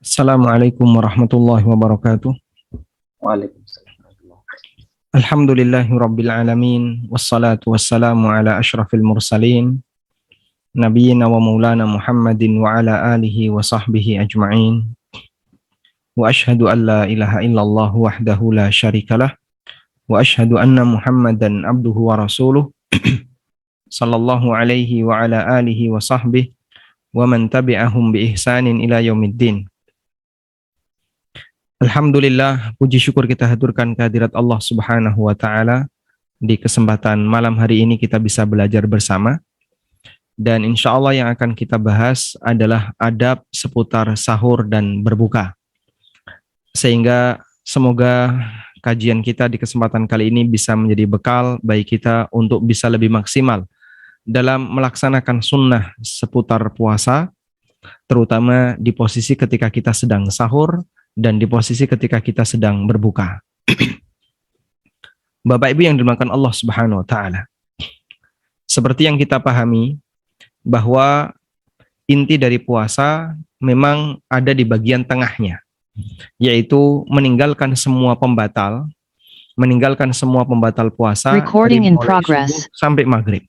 Assalamualaikum warahmatullahi wabarakatuh. Waalaikumsalam warahmatullahi wabarakatuh. Alhamdulillahi rabbil alamin. Wassalatu wassalamu ala ashrafil mursalin. Nabiyyina wa maulana Muhammadin wa ala alihi wa sahbihi ajma'in. Wa ashhadu an la ilaha illallah wahdahu la syarikalah. Wa ashhadu anna Muhammadan abduhu wa rasuluh. Sallallahu alaihi wa ala alihi wa sahbihi. Wa man tabi'ahum bi ihsanin ila yaumiddin. Alhamdulillah, puji syukur kita haturkan kehadirat Allah Subhanahu wa Ta'ala. Di kesempatan malam hari ini kita bisa belajar bersama. Dan insya Allah yang akan kita bahas adalah adab seputar sahur dan berbuka. Sehingga semoga kajian kita di kesempatan kali ini bisa menjadi bekal bagi kita untuk bisa lebih maksimal dalam melaksanakan sunnah seputar puasa, terutama di posisi ketika kita sedang sahur dan di posisi ketika kita sedang berbuka. Bapak Ibu yang dimuliakan Allah Subhanahu wa Ta'ala. Seperti yang kita pahami bahwa inti dari puasa memang ada di bagian tengahnya, yaitu meninggalkan semua pembatal puasa dari mulai subuh sampai maghrib.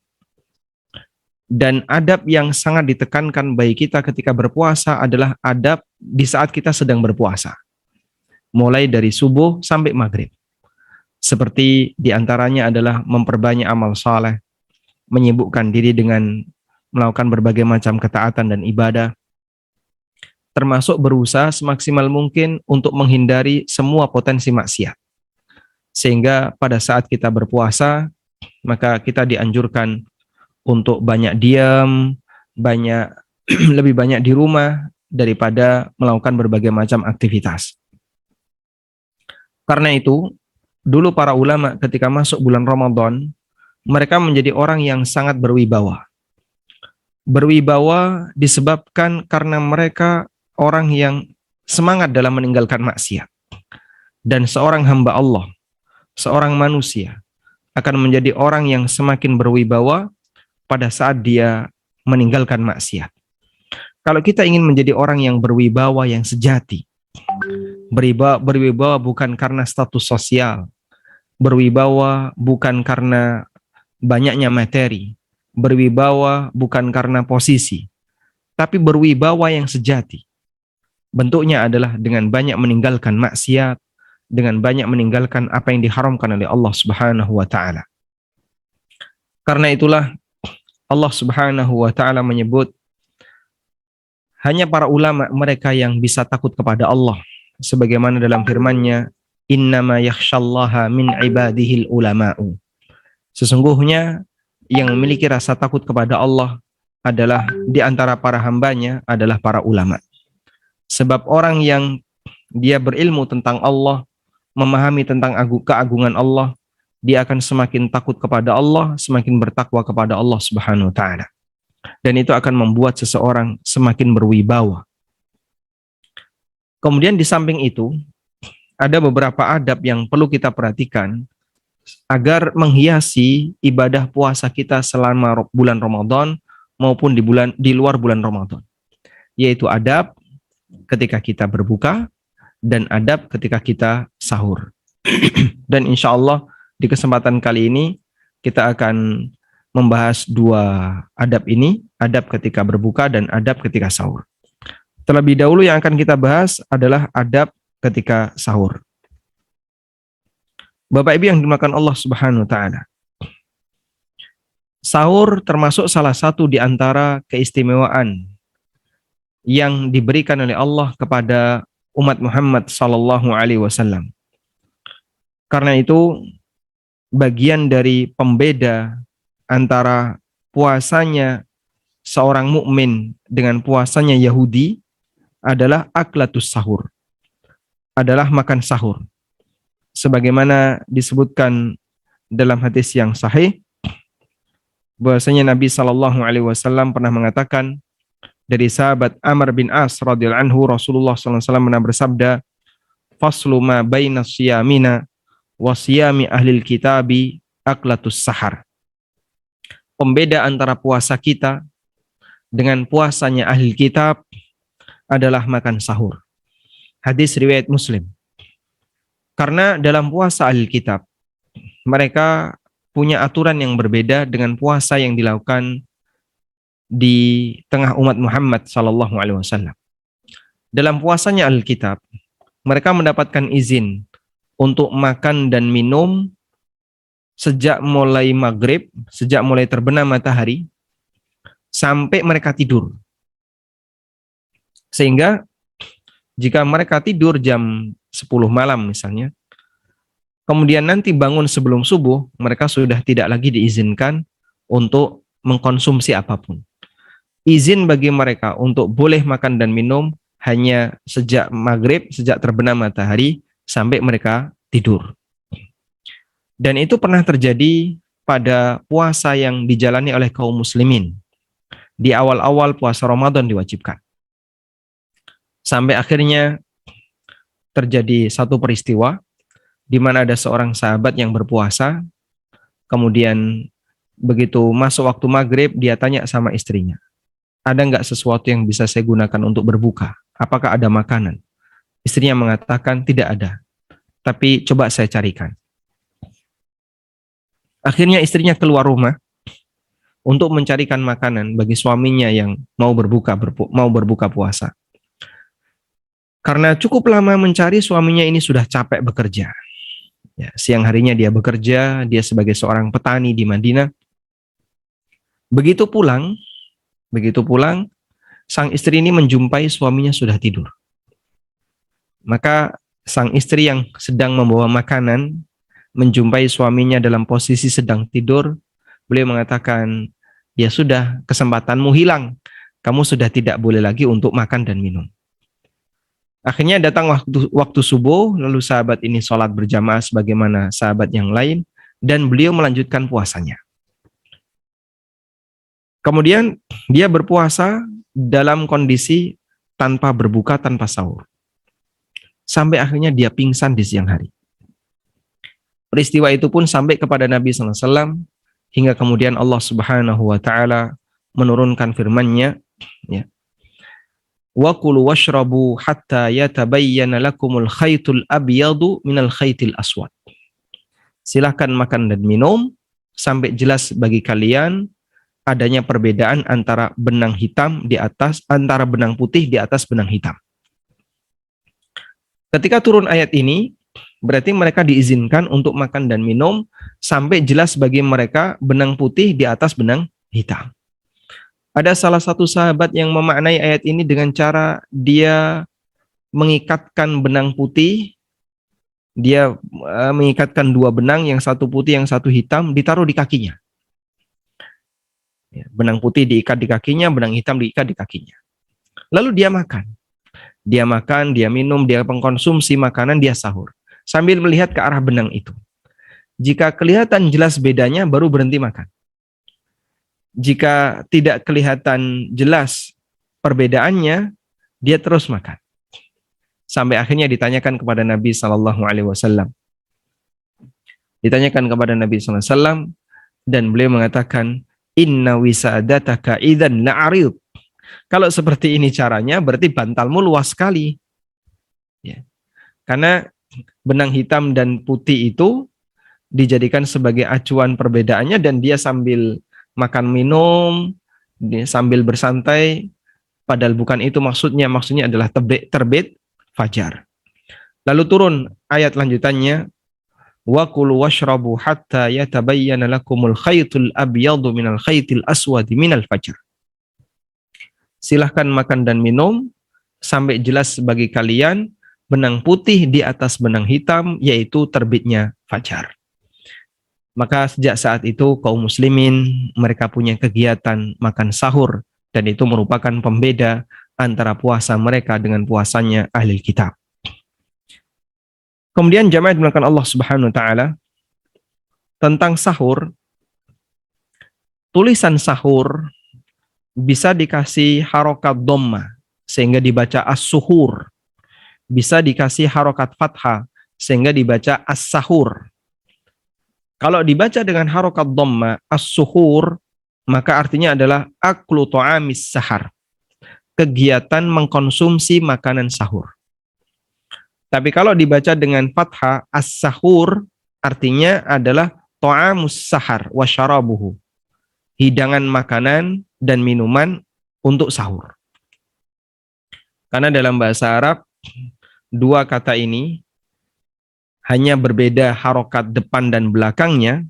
Dan adab yang sangat ditekankan bagi kita ketika berpuasa adalah adab di saat kita sedang berpuasa. Mulai dari subuh sampai maghrib. Seperti diantaranya adalah memperbanyak amal saleh, menyibukkan diri dengan melakukan berbagai macam ketaatan dan ibadah, termasuk berusaha semaksimal mungkin untuk menghindari semua potensi maksiat. Sehingga pada saat kita berpuasa, maka kita dianjurkan untuk banyak diam, lebih banyak di rumah daripada melakukan berbagai macam aktivitas. Karena itu, dulu para ulama ketika masuk bulan Ramadan, mereka menjadi orang yang sangat berwibawa. Berwibawa disebabkan karena mereka orang yang semangat dalam meninggalkan maksiat. Dan seorang hamba Allah, seorang manusia, akan menjadi orang yang semakin berwibawa pada saat dia meninggalkan maksiat. Kalau kita ingin menjadi orang yang berwibawa yang sejati, berwibawa bukan karena status sosial, berwibawa bukan karena banyaknya materi, berwibawa bukan karena posisi, tapi berwibawa yang sejati. Bentuknya adalah dengan banyak meninggalkan maksiat, dengan banyak meninggalkan apa yang diharamkan oleh Allah Subhanahu wa Ta'ala. Karena itulah Allah Subhanahu wa Ta'ala menyebut hanya para ulama mereka yang bisa takut kepada Allah, sebagaimana dalam firman-Nya, innama yakhsyallaha min ibadihil ulama'u. Sesungguhnya yang memiliki rasa takut kepada Allah adalah di antara para hambanya adalah para ulama. Sebab orang yang dia berilmu tentang Allah, memahami tentang keagungan Allah, dia akan semakin takut kepada Allah, semakin bertakwa kepada Allah Subhanahu wa Ta'ala. Dan itu akan membuat seseorang semakin berwibawa. Kemudian di samping itu, ada beberapa adab yang perlu kita perhatikan agar menghiasi ibadah puasa kita selama bulan Ramadan maupun di luar bulan Ramadan. Yaitu adab ketika kita berbuka dan adab ketika kita sahur. Dan insya Allah di kesempatan kali ini kita akan membahas dua adab ini, adab ketika berbuka dan adab ketika sahur. Terlebih dahulu yang akan kita bahas adalah adab ketika sahur. Bapak Ibu yang dimuliakan Allah Subhanahu wa Ta'ala. Sahur termasuk salah satu di antara keistimewaan yang diberikan oleh Allah kepada umat Muhammad sallallahu alaihi wasallam. Karena itu bagian dari pembeda antara puasanya seorang mukmin dengan puasanya Yahudi adalah aklatus sahur, adalah makan sahur. Sebagaimana disebutkan dalam hadis yang sahih, bahwasanya Nabi sallallahu alaihi wasallam pernah mengatakan dari sahabat Amr bin As radhiyallahu anhu, Rasulullah sallallahu alaihi wasallam pernah bersabda, faslu ma baina siyamina wa siyami ahlil kitabi aklatus sahar. Pembeda antara puasa kita dengan puasanya ahli kitab adalah makan sahur. Hadis riwayat Muslim. Karena dalam puasa Ahlul Kitab, mereka punya aturan yang berbeda dengan puasa yang dilakukan di tengah umat Muhammad sallallahu alaihi wasallam. Dalam puasanya Ahlul Kitab, mereka mendapatkan izin untuk makan dan minum sejak mulai maghrib, sejak mulai terbenam matahari, sampai mereka tidur. Sehingga jika mereka tidur jam 10 malam misalnya, kemudian nanti bangun sebelum subuh, mereka sudah tidak lagi diizinkan untuk mengkonsumsi apapun. Izin bagi mereka untuk boleh makan dan minum hanya sejak maghrib, sejak terbenam matahari, sampai mereka tidur. Dan itu pernah terjadi pada puasa yang dijalani oleh kaum muslimin. Di awal-awal puasa Ramadan diwajibkan. Sampai akhirnya terjadi satu peristiwa di mana ada seorang sahabat yang berpuasa, kemudian begitu masuk waktu maghrib, dia tanya sama istrinya, ada nggak sesuatu yang bisa saya gunakan untuk berbuka? Apakah ada makanan? Istrinya mengatakan tidak ada, tapi coba saya carikan. Akhirnya istrinya keluar rumah untuk mencarikan makanan bagi suaminya yang mau berbuka puasa. Karena cukup lama mencari, suaminya ini sudah capek bekerja. Ya, siang harinya dia bekerja, dia sebagai seorang petani di Madinah. Begitu pulang, sang istri ini menjumpai suaminya sudah tidur. Maka sang istri yang sedang membawa makanan menjumpai suaminya dalam posisi sedang tidur, beliau mengatakan, ya sudah, kesempatanmu hilang. Kamu sudah tidak boleh lagi untuk makan dan minum. Akhirnya datang waktu subuh, lalu sahabat ini sholat berjamaah sebagaimana sahabat yang lain, dan beliau melanjutkan puasanya. Kemudian dia berpuasa dalam kondisi tanpa berbuka, tanpa sahur. Sampai akhirnya dia pingsan di siang hari. Peristiwa itu pun sampai kepada Nabi SAW, hingga kemudian Allah Subhanahu wa Ta'ala menurunkan firman-Nya, ya. Wa kulu washrabu hatta yatabayyana lakumul khaytul abyadu minal khaytil aswad. Silahkan makan dan minum sampai jelas bagi kalian adanya perbedaan antara benang hitam di atas, antara benang putih di atas benang hitam. Ketika turun ayat ini, berarti mereka diizinkan untuk makan dan minum sampai jelas bagi mereka benang putih di atas benang hitam. Ada salah satu sahabat yang memaknai ayat ini dengan cara dia mengikatkan benang putih, dia mengikatkan dua benang, yang satu putih, yang satu hitam, ditaruh di kakinya. Benang putih diikat di kakinya, benang hitam diikat di kakinya. Lalu dia makan. Dia minum, dia mengkonsumsi makanan, dia sahur. Sambil melihat ke arah benang itu. Jika kelihatan jelas bedanya, baru berhenti makan. Jika tidak kelihatan jelas perbedaannya, dia terus makan. Sampai akhirnya ditanyakan kepada Nabi SAW. Ditanyakan kepada Nabi SAW, dan beliau mengatakan, Inna wisadataka idzan la'arid. Kalau seperti ini caranya, berarti bantalmu luas sekali. Ya. Karena benang hitam dan putih itu dijadikan sebagai acuan perbedaannya, dan dia sambil makan minum, dia sambil bersantai, padahal bukan itu maksudnya adalah terbit fajar. Lalu turun ayat lanjutannya, wa kulu washrabu hatta yatabayyana lakumul khaytul abyadu minal khaytil aswadi minal fajr. Silahkan makan dan minum sampai jelas bagi kalian benang putih di atas benang hitam, yaitu terbitnya fajar. Maka sejak saat itu kaum muslimin mereka punya kegiatan makan sahur, dan itu merupakan pembeda antara puasa mereka dengan puasanya ahli kitab. Kemudian jamaah dimulakan Allah Subhanahu wa Ta'ala, tentang sahur, tulisan sahur bisa dikasih harokat dhamma sehingga dibaca as-suhur, bisa dikasih harokat fathah sehingga dibaca as-sahur. Kalau dibaca dengan harokat dhamma as-suhur, maka artinya adalah aklu ta'amis sahar, kegiatan mengkonsumsi makanan sahur. Tapi kalau dibaca dengan fathah, as-sahur artinya adalah ta'amus sahar wa syarabuhu. Hidangan makanan dan minuman untuk sahur. Karena dalam bahasa Arab, dua kata ini hanya berbeda harokat depan dan belakangnya,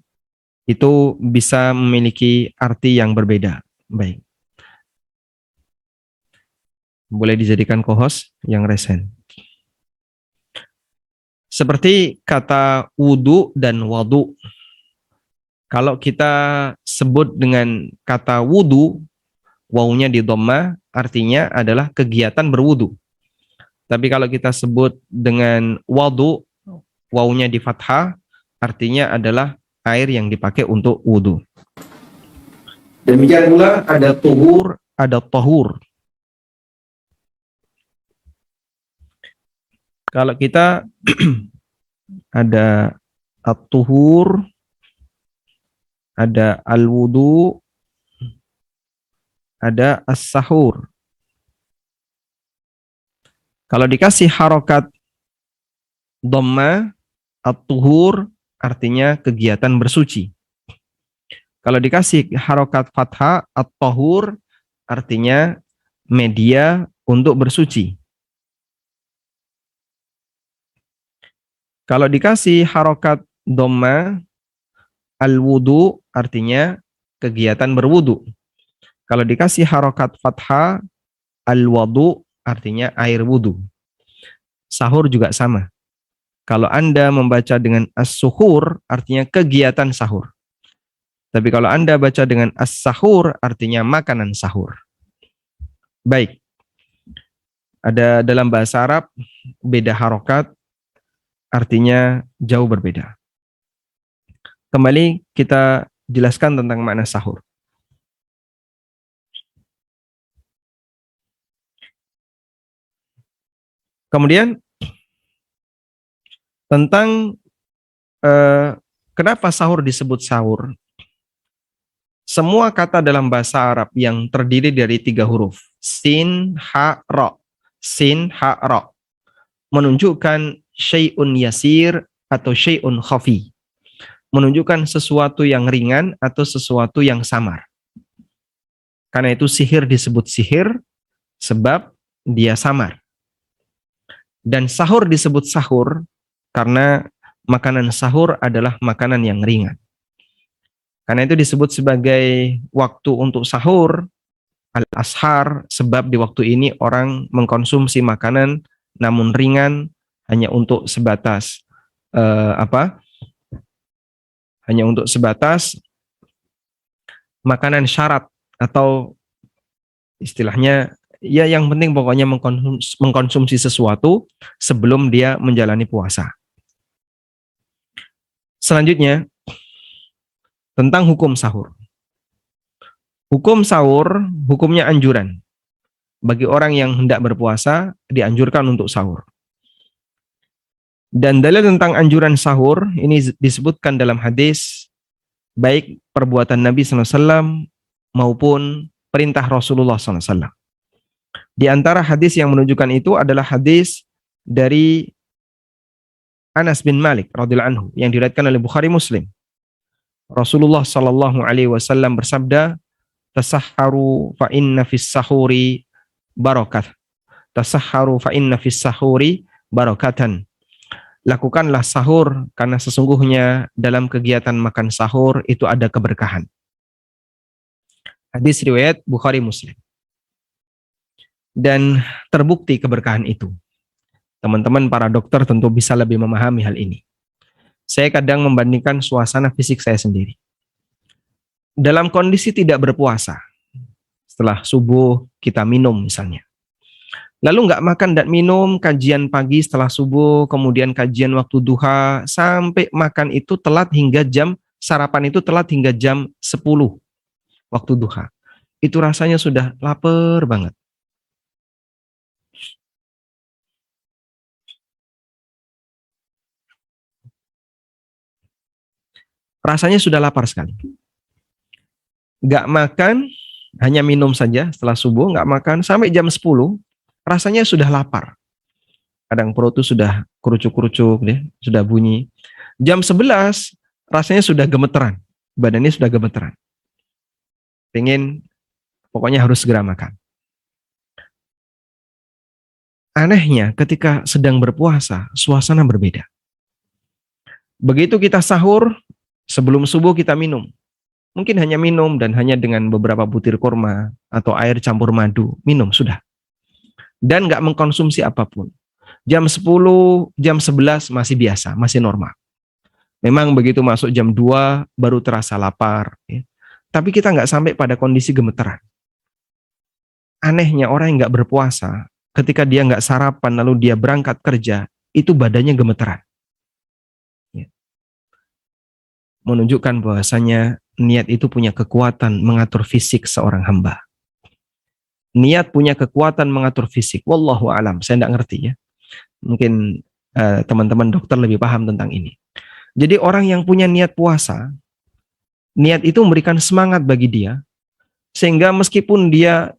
itu bisa memiliki arti yang berbeda. Baik. Boleh dijadikan co-host yang resen. Seperti kata wudu dan wadu. Kalau kita sebut dengan kata wudu, wawunya di dhamma, artinya adalah kegiatan berwudu. Tapi kalau kita sebut dengan wadu, wawunya di fathah, artinya adalah air yang dipakai untuk wudu. Demikian pula ada tuhur, ada tahur. Kalau kita ada at-tuhur, ada al-wudu, ada as-sahur. Kalau dikasih harokat dhamma, at-tuhur artinya kegiatan bersuci. Kalau dikasih harokat fathah, at-tahur artinya media untuk bersuci. Kalau dikasih harokat dhamma, al-wudu artinya kegiatan berwudu. Kalau dikasih harokat fathah, al-wadu artinya air wudu. Sahur juga sama. Kalau Anda membaca dengan as-suhur artinya kegiatan sahur. Tapi kalau Anda baca dengan as-sahur artinya makanan sahur. Baik. Ada dalam bahasa Arab beda harokat, artinya jauh berbeda. Kembali kita jelaskan tentang makna sahur. Kemudian tentang kenapa sahur disebut sahur. Semua kata dalam bahasa Arab yang terdiri dari 3 huruf, sin, ha, ro, sin, ha, ro, menunjukkan syai'un yasir atau syai'un khafi. Menunjukkan sesuatu yang ringan atau sesuatu yang samar. Karena itu sihir disebut sihir sebab dia samar. Dan sahur disebut sahur karena makanan sahur adalah makanan yang ringan. Karena itu disebut sebagai waktu untuk sahur, al-ashar, sebab di waktu ini orang mengkonsumsi makanan namun ringan, hanya untuk sebatas hanya untuk sebatas makanan syarat atau istilahnya ya yang penting pokoknya mengkonsumsi sesuatu sebelum dia menjalani puasa. Selanjutnya tentang hukum sahur. Hukum sahur, hukumnya anjuran. Bagi orang yang hendak berpuasa, dianjurkan untuk sahur. Dan dalil tentang anjuran sahur, ini disebutkan dalam hadis, baik perbuatan Nabi SAW maupun perintah Rasulullah SAW. Di antara hadis yang menunjukkan itu adalah hadis dari Anas bin Malik radhiyallahu anhu yang diriwayatkan oleh Bukhari Muslim. Rasulullah sallallahu alaihi wasallam bersabda, "Tasahharu fa inna fis sahuri barakat. Tasahharu fa inna fis sahuri barakatan." Lakukanlah sahur karena sesungguhnya dalam kegiatan makan sahur itu ada keberkahan. Hadis riwayat Bukhari Muslim. Dan terbukti keberkahan itu. Teman-teman para dokter tentu bisa lebih memahami hal ini. Saya kadang membandingkan suasana fisik saya sendiri. Dalam kondisi tidak berpuasa, setelah subuh kita minum misalnya. Lalu nggak makan dan minum, kajian pagi setelah subuh, kemudian kajian waktu duha, sampai makan itu telat hingga sarapan itu telat hingga jam 10 waktu duha. Itu rasanya sudah lapar banget. Rasanya sudah lapar sekali. Nggak makan, hanya minum saja setelah subuh, nggak makan, sampai jam 10, rasanya sudah lapar. Kadang perut tuh sudah kerucuk-kerucuk deh, sudah bunyi. Jam 11 rasanya sudah gemeteran. Badannya sudah gemeteran. Pengen pokoknya harus segera makan. Anehnya ketika sedang berpuasa, suasana berbeda. Begitu kita sahur, sebelum subuh kita minum. Mungkin hanya minum dan hanya dengan beberapa butir kurma atau air campur madu. Minum, sudah. Dan nggak mengkonsumsi apapun. Jam 10, jam 11 masih biasa, masih normal. Memang begitu masuk jam 2 baru terasa lapar. Ya. Tapi kita nggak sampai pada kondisi gemeteran. Anehnya orang yang nggak berpuasa, ketika dia nggak sarapan lalu dia berangkat kerja, itu badannya gemeteran. Ya. Menunjukkan bahwasanya niat itu punya kekuatan mengatur fisik seorang hamba. Niat punya kekuatan mengatur fisik. Wallahu alam, saya nggak ngerti ya. Mungkin teman-teman dokter lebih paham tentang ini. Jadi orang yang punya niat puasa, niat itu memberikan semangat bagi dia, sehingga meskipun dia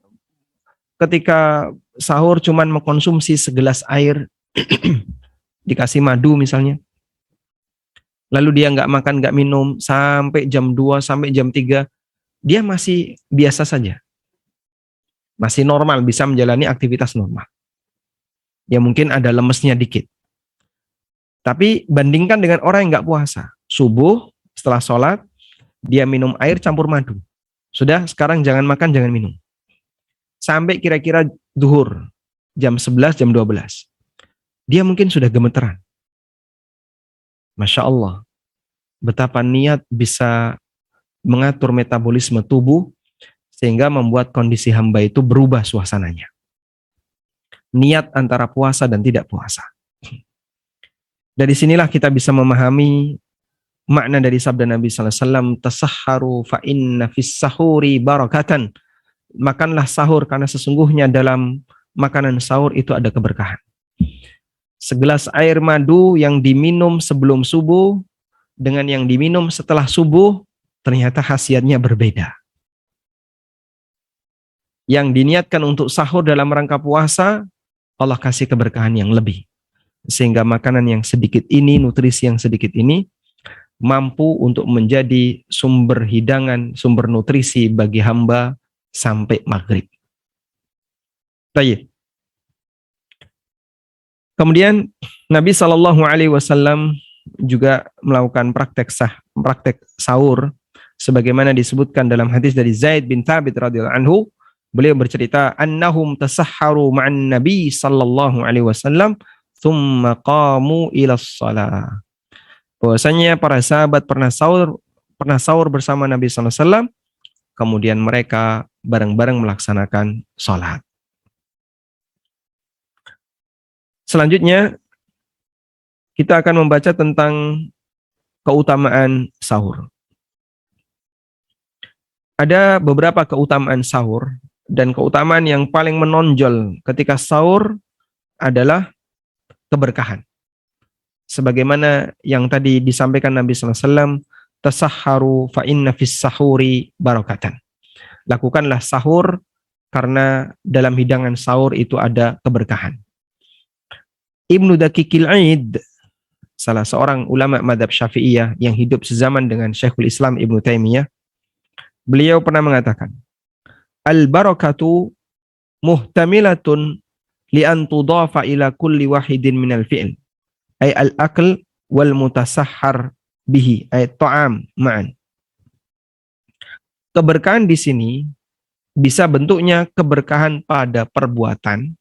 ketika sahur cuman mengkonsumsi segelas air, dikasih madu misalnya, lalu dia nggak makan, nggak minum, sampai jam 2, sampai jam 3, dia masih biasa saja. Masih normal, bisa menjalani aktivitas normal. Ya mungkin ada lemesnya dikit. Tapi bandingkan dengan orang yang nggak puasa. Subuh, setelah sholat, dia minum air campur madu. Sudah, sekarang jangan makan, jangan minum. Sampai kira-kira duhur, jam 11, jam 12. Dia mungkin sudah gemeteran. Masya Allah. Betapa niat bisa mengatur metabolisme tubuh, sehingga membuat kondisi hamba itu berubah suasananya. Niat antara puasa dan tidak puasa. Dari sinilah kita bisa memahami makna dari sabda Nabi SAW, tasahharu fa inna fis sahuri barakatan. Makanlah sahur karena sesungguhnya dalam makanan sahur itu ada keberkahan. Segelas air madu yang diminum sebelum subuh dengan yang diminum setelah subuh ternyata khasiatnya berbeda. Yang diniatkan untuk sahur dalam rangka puasa, Allah kasih keberkahan yang lebih. Sehingga makanan yang sedikit ini, nutrisi yang sedikit ini, mampu untuk menjadi sumber hidangan, sumber nutrisi bagi hamba sampai maghrib. Baik. Kemudian Nabi SAW juga melakukan praktek sahur, sebagaimana disebutkan dalam hadis dari Zaid bin Thabit radhiyallahu anhu. Beliau bercerita, annahum tasahharu ma'an Nabi sallallahu alaihi wasallam thumma qamu ila shalah. Bahwasanya para sahabat pernah sahur bersama Nabi sallallahu alaihi wasallam, kemudian mereka bareng-bareng melaksanakan salat. Selanjutnya kita akan membaca tentang keutamaan sahur. Ada beberapa keutamaan sahur, dan keutamaan yang paling menonjol ketika sahur adalah keberkahan. Sebagaimana yang tadi disampaikan Nabi SAW, tasahharu fa inna fis sahuri barakatan. Lakukanlah sahur karena dalam hidangan sahur itu ada keberkahan. Ibnu Daqiqil Aid, salah seorang ulama madhab Syafi'iyah yang hidup sezaman dengan Syekhul Islam Ibnu Taimiyah, beliau pernah mengatakan, al-barakatu muhtamilatun li an tudafa ila kulli wahidin minal fi'l, ay al-akl wal mutasahhar bihi, ay ta'am ma'an. Keberkahan di sini bisa bentuknya keberkahan pada perbuatan,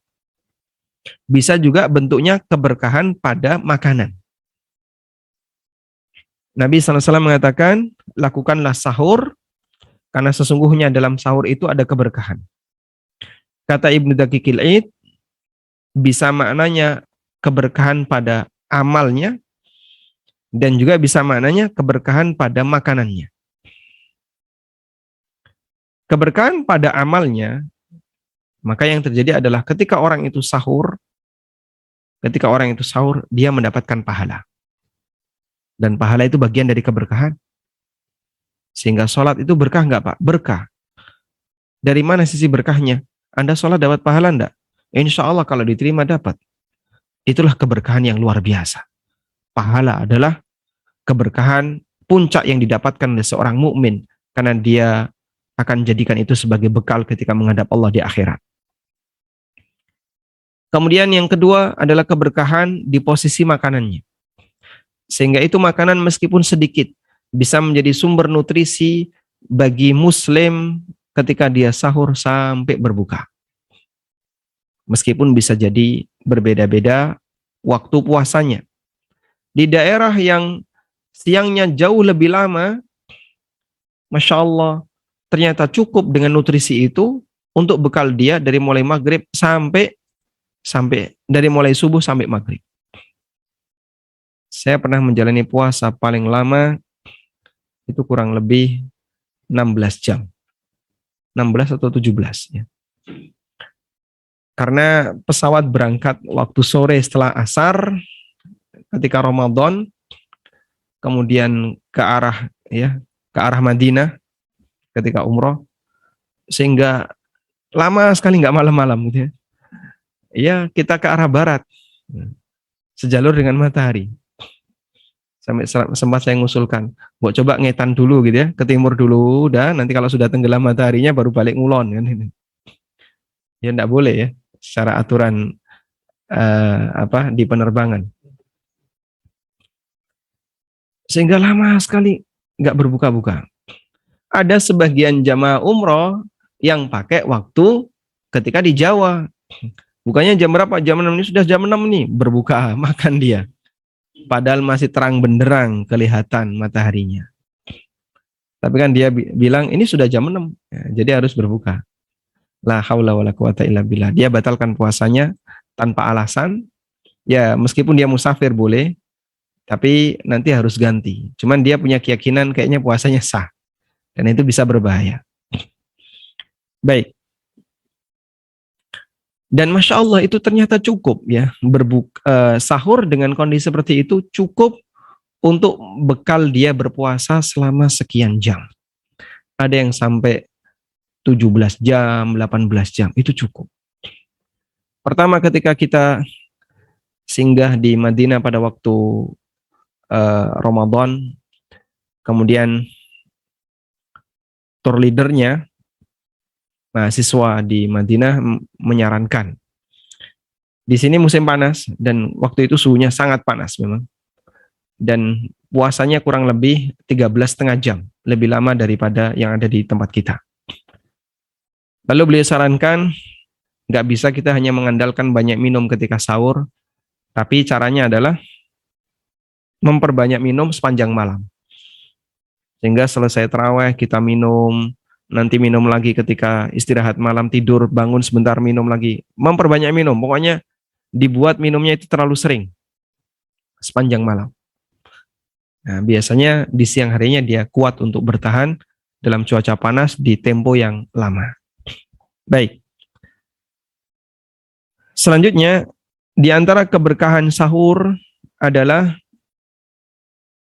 bisa juga bentuknya keberkahan pada makanan. Nabi SAW mengatakan, lakukanlah sahur, karena sesungguhnya dalam sahur itu ada keberkahan. Kata Ibnu Daqiqil Aid, bisa maknanya keberkahan pada amalnya, dan juga bisa maknanya keberkahan pada makanannya. Keberkahan pada amalnya, maka yang terjadi adalah ketika orang itu sahur, dia mendapatkan pahala. Dan pahala itu bagian dari keberkahan. Sehingga sholat itu berkah nggak Pak? Berkah. Dari mana sisi berkahnya? Anda sholat dapat pahala enggak? Insya Allah kalau diterima dapat. itulah keberkahan yang luar biasa. Pahala adalah keberkahan puncak yang didapatkan oleh seorang mukmin karena dia akan jadikan itu sebagai bekal ketika menghadap Allah di akhirat. Kemudian yang kedua adalah keberkahan di posisi makanannya. Sehingga itu makanan meskipun sedikit bisa menjadi sumber nutrisi bagi muslim ketika dia sahur sampai berbuka. Meskipun bisa jadi berbeda-beda waktu puasanya. Di daerah yang siangnya jauh lebih lama, Masya Allah, ternyata cukup dengan nutrisi itu untuk bekal dia dari mulai maghrib sampai dari mulai subuh sampai maghrib. Saya pernah menjalani puasa paling lama itu kurang lebih 16 jam. 16 atau 17 ya. Karena pesawat berangkat waktu sore setelah asar ketika Ramadan, kemudian ke arah Madinah ketika umroh, sehingga lama sekali nggak malam-malam gitu ya. Ya, kita ke arah barat, sejalur dengan matahari. Sampai sempat saya ngusulkan, buat coba ngetan dulu gitu ya, ke timur dulu, dan nanti kalau sudah tenggelam mataharinya baru balik ngulon kan. Ya enggak boleh ya, secara aturan di penerbangan. Sehingga lama sekali nggak berbuka-buka. Ada sebagian jamaah umroh yang pakai waktu ketika di Jawa. Bukannya jam berapa? Jam 6 ini sudah jam 6 nih berbuka makan dia. Padahal masih terang benderang kelihatan mataharinya. Tapi kan dia bilang ini sudah jam 6, ya, jadi harus berbuka. La haula wala quwata illa billah. Dia batalkan puasanya tanpa alasan. Ya meskipun dia musafir boleh, tapi nanti harus ganti. Cuman dia punya keyakinan kayaknya puasanya sah. Dan itu bisa berbahaya. Baik. Dan Masya Allah itu ternyata cukup ya, sahur dengan kondisi seperti itu cukup untuk bekal dia berpuasa selama sekian jam. Ada yang sampai 17 jam, 18 jam, itu cukup. Pertama ketika kita singgah di Madinah pada waktu Ramadan, kemudian tour leadernya, mahasiswa di Madinah menyarankan. Di sini musim panas dan waktu itu suhunya sangat panas memang. Dan puasanya kurang lebih 13,5 jam, lebih lama daripada yang ada di tempat kita. Lalu beliau sarankan, nggak bisa kita hanya mengandalkan banyak minum ketika sahur, tapi caranya adalah memperbanyak minum sepanjang malam. Sehingga selesai tarawih kita minum, nanti minum lagi ketika istirahat malam tidur, bangun sebentar minum lagi. Memperbanyak minum, pokoknya dibuat minumnya itu terlalu sering, sepanjang malam. Nah, biasanya di siang harinya dia kuat untuk bertahan dalam cuaca panas di tempo yang lama. Baik. Selanjutnya, di antara keberkahan sahur adalah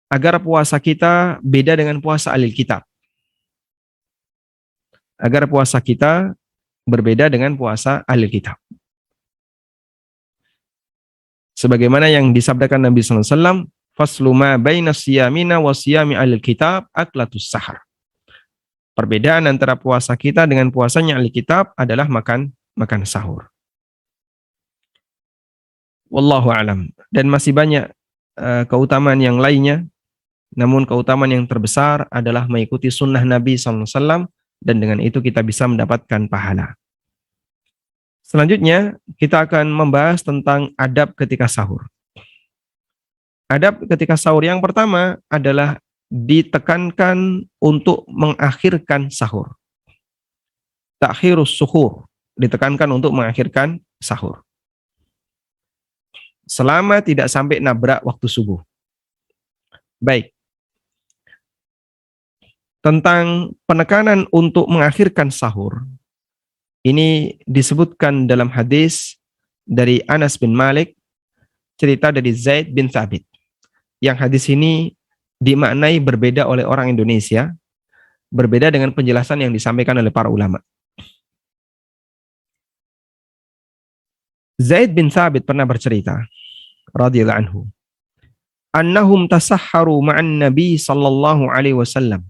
agar puasa kita beda dengan puasa ahli kitab. Agar puasa kita berbeda dengan puasa ahli kitab. Sebagaimana yang disabdakan Nabi SAW, faslu ma baina siyamina wa siyami ahli kitab aklatus sahar. Perbedaan antara puasa kita dengan puasanya ahli kitab adalah makan sahur. Wallahu alam. Dan masih banyak keutamaan yang lainnya. Namun keutamaan yang terbesar adalah mengikuti sunnah Nabi SAW, dan dengan itu kita bisa mendapatkan pahala. Selanjutnya, kita akan membahas tentang adab ketika sahur. Adab ketika sahur yang pertama adalah ditekankan untuk mengakhirkan sahur. Takhirus suhur, ditekankan untuk mengakhirkan sahur. Selama tidak sampai nabrak waktu subuh. Baik. Tentang penekanan untuk mengakhirkan sahur, ini disebutkan dalam hadis dari Anas bin Malik, cerita dari Zaid bin Thabit. Yang hadis ini dimaknai berbeda oleh orang Indonesia, berbeda dengan penjelasan yang disampaikan oleh para ulama. Zaid bin Thabit pernah bercerita, radhiyallahu anhu, annahum tasahharu ma'an nabi sallallahu alaihi wasallam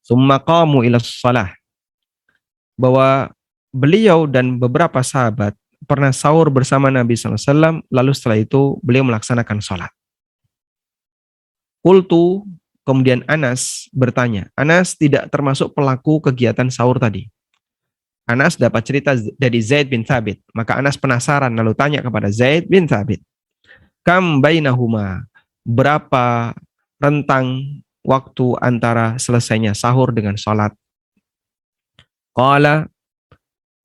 thumma qamu ila shalah, bahwa beliau dan beberapa sahabat pernah sahur bersama Nabi SAW, lalu setelah itu beliau melaksanakan sholat. Qultu, kemudian Anas bertanya. Anas tidak termasuk pelaku kegiatan sahur tadi. Anas dapat cerita dari Zaid bin Thabit. Maka Anas penasaran lalu tanya kepada Zaid bin Thabit, kam bainahuma, berapa rentang waktu antara selesainya sahur dengan sholat? Qala,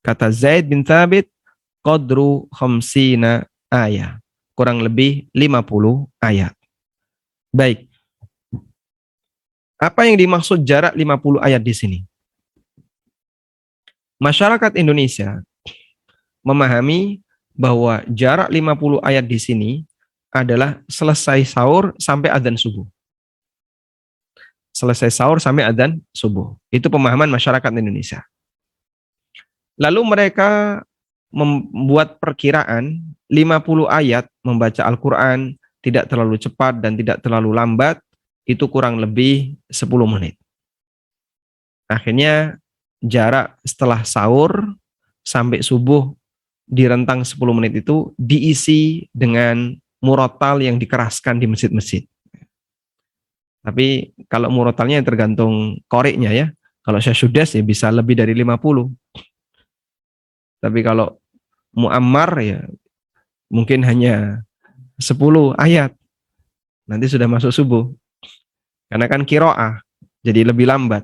kata Zaid bin Thabit, qadru khamsina ayat, kurang lebih 50 ayat. Baik. Apa yang dimaksud jarak 50 ayat di sini? Masyarakat Indonesia memahami bahwa jarak 50 ayat di sini adalah selesai sahur sampai adzan subuh. Selesai sahur sampai adzan subuh. Itu pemahaman masyarakat Indonesia. Lalu mereka membuat perkiraan 50 ayat membaca Al-Quran tidak terlalu cepat dan tidak terlalu lambat, itu kurang lebih 10 menit. Akhirnya jarak setelah sahur sampai subuh di rentang 10 menit itu diisi dengan murotal yang dikeraskan di masjid-masjid. Tapi kalau murotalnya tergantung koriknya ya. Kalau syashudas ya bisa lebih dari 50. Tapi kalau muammar ya mungkin hanya 10 ayat. Nanti sudah masuk subuh. Karena kan qiraah, jadi lebih lambat.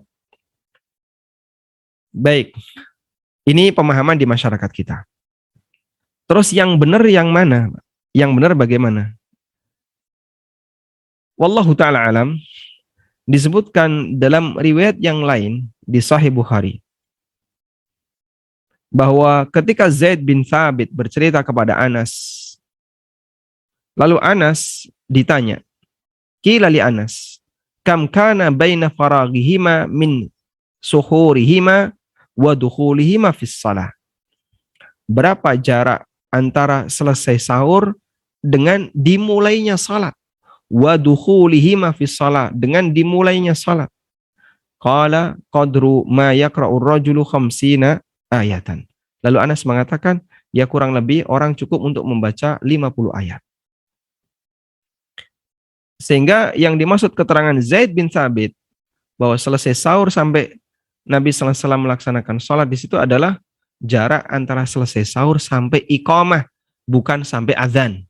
Baik, ini pemahaman di masyarakat kita. Terus yang benar yang mana? Yang benar bagaimana? Wallahu ta'ala alam, disebutkan dalam riwayat yang lain di Sahih Bukhari, bahwa ketika Zaid bin Thabit bercerita kepada Anas, lalu Anas ditanya, qila li Anas, kam kana baina faraghihima min suhurihima wa dukhulihima fis shalah. Berapa jarak antara selesai sahur dengan dimulainya salat? Wa dukhulihima fis shalah, dengan dimulainya salat. Qala qadru ma yaqra'ur rajulu khamsina ayatan. Lalu Anas mengatakan, ya kurang lebih orang cukup untuk membaca 50 ayat. Sehingga yang dimaksud keterangan Zaid bin Thabit bahwa selesai sahur sampai Nabi SAW melaksanakan sholat di situ adalah jarak antara selesai sahur sampai iqamah, bukan sampai azan.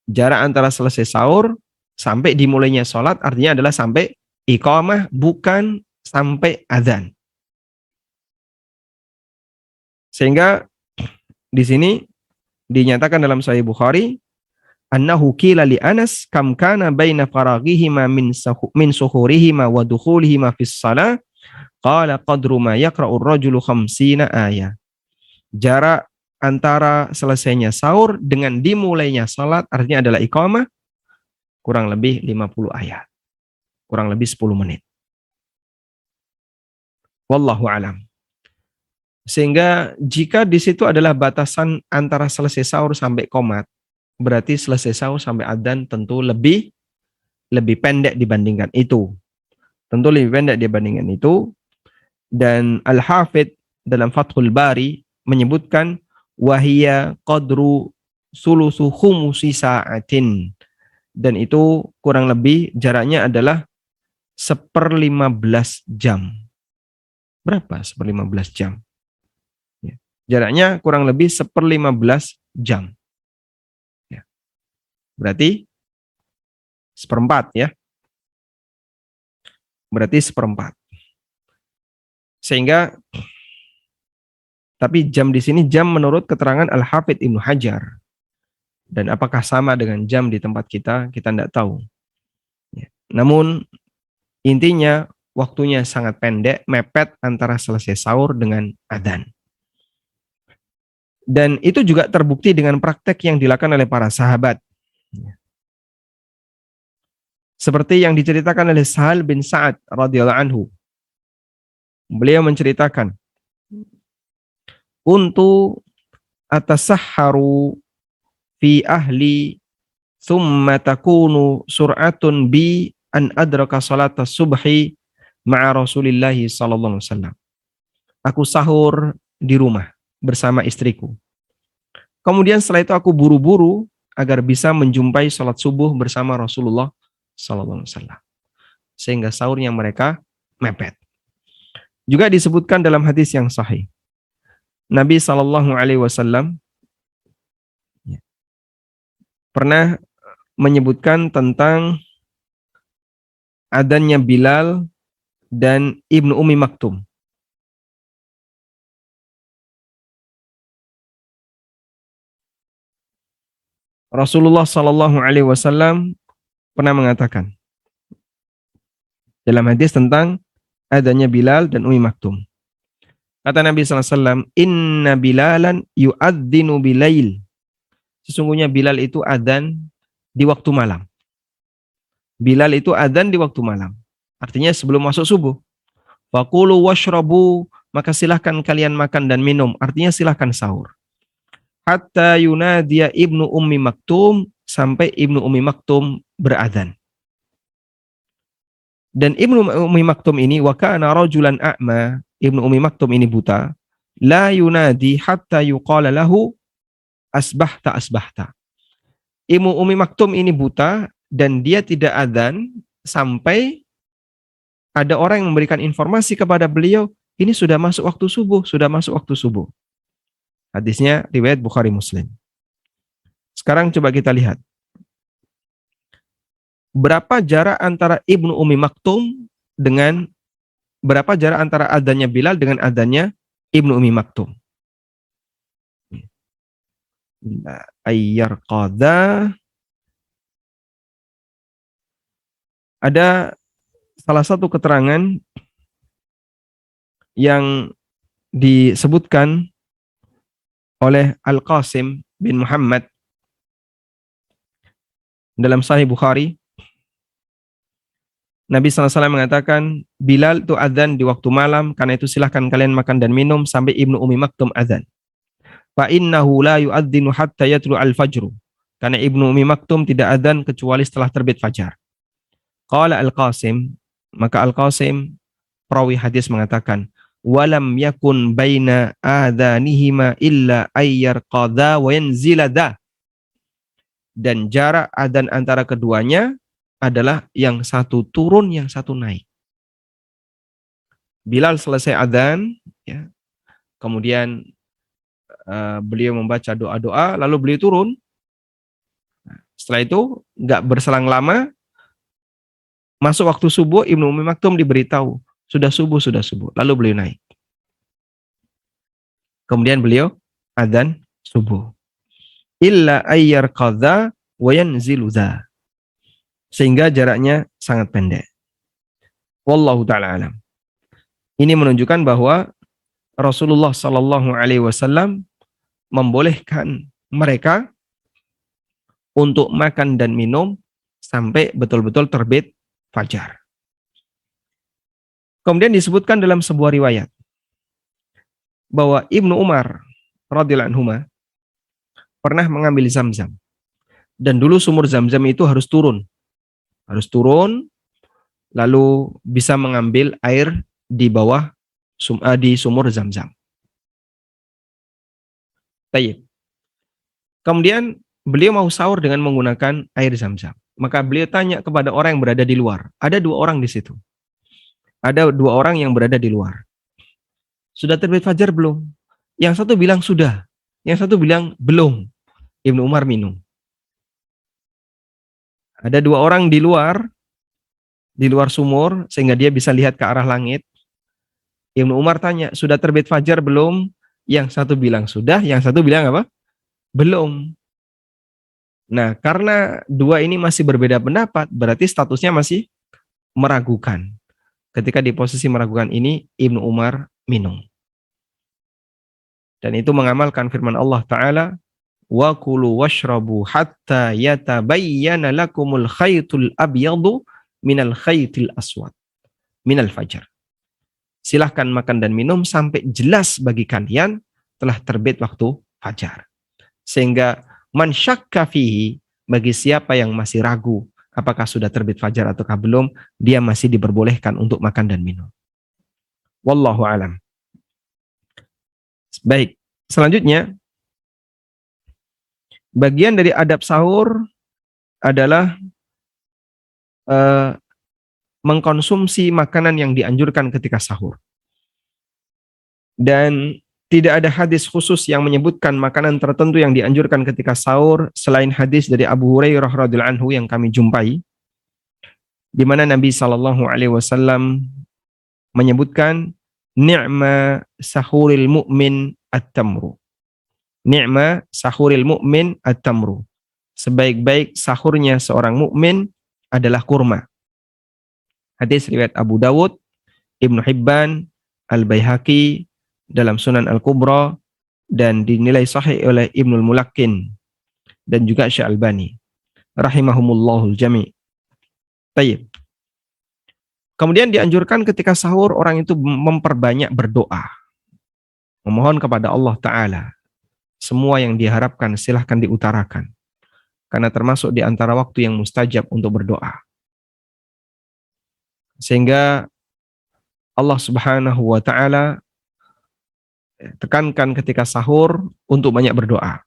Jarak antara selesai sahur sampai dimulainya sholat artinya adalah sampai iqamah, bukan sampai azan. Sehingga di sini dinyatakan dalam Sahih Bukhari, annahu qila li Anas kam kana baina faraghihima min suhurihima wa dukhulihima fis shalah, qala qadru ma yaqra'ur rajulu khamsina ayat. Jarak antara selesainya sahur dengan dimulainya salat artinya adalah iqamah, kurang lebih 50 ayat. Kurang lebih 10 menit. Wallahu alam. Sehingga jika di situ adalah batasan antara selesai sahur sampai qomat, berarti selesai sahur sampai adzan tentu lebih pendek dibandingkan itu. Tentu lebih pendek dibandingkan itu. Dan Al-Hafidh dalam Fathul Bari menyebutkan wahiyya qadru sulusu khumusi sa'atin. Dan itu kurang lebih jaraknya adalah 1/15 jam. Berapa 1/15 jam? Ya. Jaraknya kurang lebih 1/15 jam. Ya. Berarti 1/4 ya. Berarti 1/4. Sehingga, tapi jam di sini jam menurut keterangan Al-Hafidh Ibnu Hajar. Dan apakah sama dengan jam di tempat kita tidak tahu. Ya. Namun intinya waktunya sangat pendek, mepet antara selesai sahur dengan adzan. Dan itu juga terbukti dengan praktek yang dilakukan oleh para sahabat. Seperti yang diceritakan oleh Sahal bin Sa'ad radhiyallahu anhu. Beliau menceritakan, "Kuntu atasahharu fi ahli thumma takunu sur'atun bi an adraka salata subhi ma'a Rasulillahi sallallahu alaihi wasallam. Aku sahur di rumah bersama istriku. Kemudian setelah itu aku buru-buru agar bisa menjumpai salat subuh bersama Rasulullah sallallahu alaihi wasallam. Sehingga sahurnya mereka mepet. Juga disebutkan dalam hadis yang sahih. Nabi sallallahu alaihi wasallam pernah menyebutkan tentang adanya Bilal dan Ibnu Ummi Maktum. Rasulullah sallallahu alaihi wasallam pernah mengatakan dalam hadis tentang adanya Bilal dan Ummi Maktum. Kata Nabi sallallahu alaihi wasallam, "Inna Bilalan yu'adzinu bilail." Sesungguhnya Bilal itu adzan di waktu malam. Bilal itu adzan di waktu malam. Artinya sebelum masuk subuh. Faqulu washrabu, maka silahkan kalian makan dan minum. Artinya silahkan sahur. Hatta yunadiya Ibnu Ummi Maktum, sampai Ibnu Ummi Maktum beradzan. Dan Ibnu Ummi Maktum ini wa kana rajulan a'ma, Ibnu Ummi Maktum ini buta, la yunadi hatta yuqala lahu asbahta asbahta. Ibnu Ummi Maktum ini buta dan dia tidak adzan sampai ada orang yang memberikan informasi kepada beliau, ini sudah masuk waktu subuh, sudah masuk waktu subuh. Hadisnya riwayat Bukhari Muslim. Sekarang coba kita lihat. Berapa jarak antara Ibnu Ummi Maktum dengan berapa jarak antara adzannya Bilal dengan adzannya Ibnu Ummi Maktum? Ayyar qadha. Ada salah satu keterangan yang disebutkan oleh Al-Qasim bin Muhammad dalam Sahih Bukhari. Nabi SAW mengatakan, Bilal itu adzan di waktu malam, karena itu silahkan kalian makan dan minum sampai Ibnu Ummi Maktum adzan. Fa innahu la yu'adzinu hatta yatlu al-fajru. Karena Ibnu Ummi Maktum tidak adzan kecuali setelah terbit fajar. Qala Al-Qasim, maka Al-Qasim perawi hadis mengatakan, walam yakun baina adhanihima illa ayyar qadha wa yanzilada. Dan jarak adzan antara keduanya adalah yang satu turun, yang satu naik. Bilal selesai adzan, ya, kemudian beliau membaca doa-doa, lalu beliau turun. Setelah itu nggak berselang lama, masuk waktu subuh, Ibnu Ummi Maktum diberitahu, sudah subuh, sudah subuh. Lalu beliau naik. Kemudian beliau adzan subuh. Illa ayyar qadha wa yanzilu dha. Sehingga jaraknya sangat pendek. Wallahu ta'ala alam. Ini menunjukkan bahwa Rasulullah sallallahu alaihi wasallam membolehkan mereka untuk makan dan minum sampai betul-betul terbit fajar. Kemudian disebutkan dalam sebuah riwayat bahwa Ibnu Umar radhiyallahu anhu pernah mengambil Zam-Zam. Dan dulu sumur Zam-Zam itu harus turun, lalu bisa mengambil air di bawah di sumur Zam-Zam. Tayyib. Kemudian beliau mau sahur dengan menggunakan air Zam-Zam. Maka beliau tanya kepada orang yang berada di luar. Ada dua orang di situ. Ada dua orang yang berada di luar. Sudah terbit fajar belum? Yang satu bilang sudah. Yang satu bilang belum. Ibnu Umar minum. Ada dua orang di luar sumur, sehingga dia bisa lihat ke arah langit. Ibnu Umar tanya, sudah terbit fajar belum? Yang satu bilang sudah, yang satu bilang apa? Belum. Nah, karena dua ini masih berbeda pendapat, berarti statusnya masih meragukan. Ketika di posisi meragukan ini, Ibnu Umar minum. Dan itu mengamalkan firman Allah Ta'ala, wa kulu washrabu hatta yatabayyana lakumul khaytul abyadu minal khaytil aswad minal fajar. Silahkan makan dan minum sampai jelas bagi kalian telah terbit waktu fajar. Sehingga Man syakka fihi, bagi siapa yang masih ragu apakah sudah terbit fajar ataukah belum, dia masih diperbolehkan untuk makan dan minum. Wallahu alam. Baik, selanjutnya bagian dari adab sahur adalah mengkonsumsi makanan yang dianjurkan ketika sahur. Dan tidak ada hadis khusus yang menyebutkan makanan tertentu yang dianjurkan ketika sahur selain hadis dari Abu Hurairah radhiyallahu anhu yang kami jumpai, di mana Nabi SAW menyebutkan ni'ma sahuril mu'min at-tamru. Ni'ma sahuril mu'min at-tamru. Sebaik-baik sahurnya seorang mukmin adalah kurma. Hadis riwayat Abu Dawud, Ibnu Hibban, Al-Baihaqi dalam Sunan Al-Kubra, dan dinilai sahih oleh Ibnul Mulakkin dan juga Syalbani rahimahumullahul jami'. Baik. Kemudian dianjurkan ketika sahur orang itu memperbanyak berdoa, memohon kepada Allah Ta'ala. Semua yang diharapkan silahkan diutarakan, karena termasuk di antara waktu yang mustajab untuk berdoa. Sehingga Allah Subhanahu wa Ta'ala tekankan ketika sahur untuk banyak berdoa.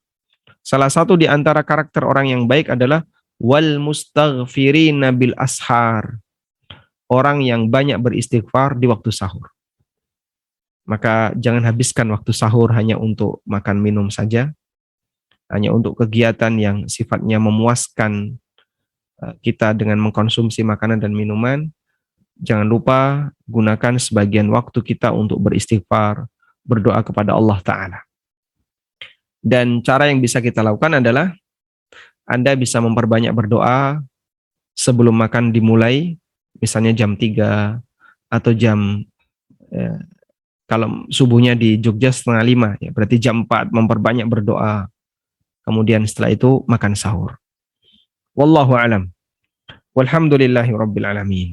Salah satu di antara karakter orang yang baik adalah wal mustaghfirina bil ashar. Orang yang banyak beristighfar di waktu sahur. Maka jangan habiskan waktu sahur hanya untuk makan minum saja, hanya untuk kegiatan yang sifatnya memuaskan kita dengan mengkonsumsi makanan dan minuman. Jangan lupa gunakan sebagian waktu kita untuk beristighfar, berdoa kepada Allah Ta'ala. Dan cara yang bisa kita lakukan adalah Anda bisa memperbanyak berdoa sebelum makan dimulai, misalnya jam 3 atau kalau subuhnya di Jogja 4:30, ya berarti jam 4 memperbanyak berdoa. Kemudian setelah itu makan sahur. Wallahu alam. Walhamdulillahi rabbil alamin.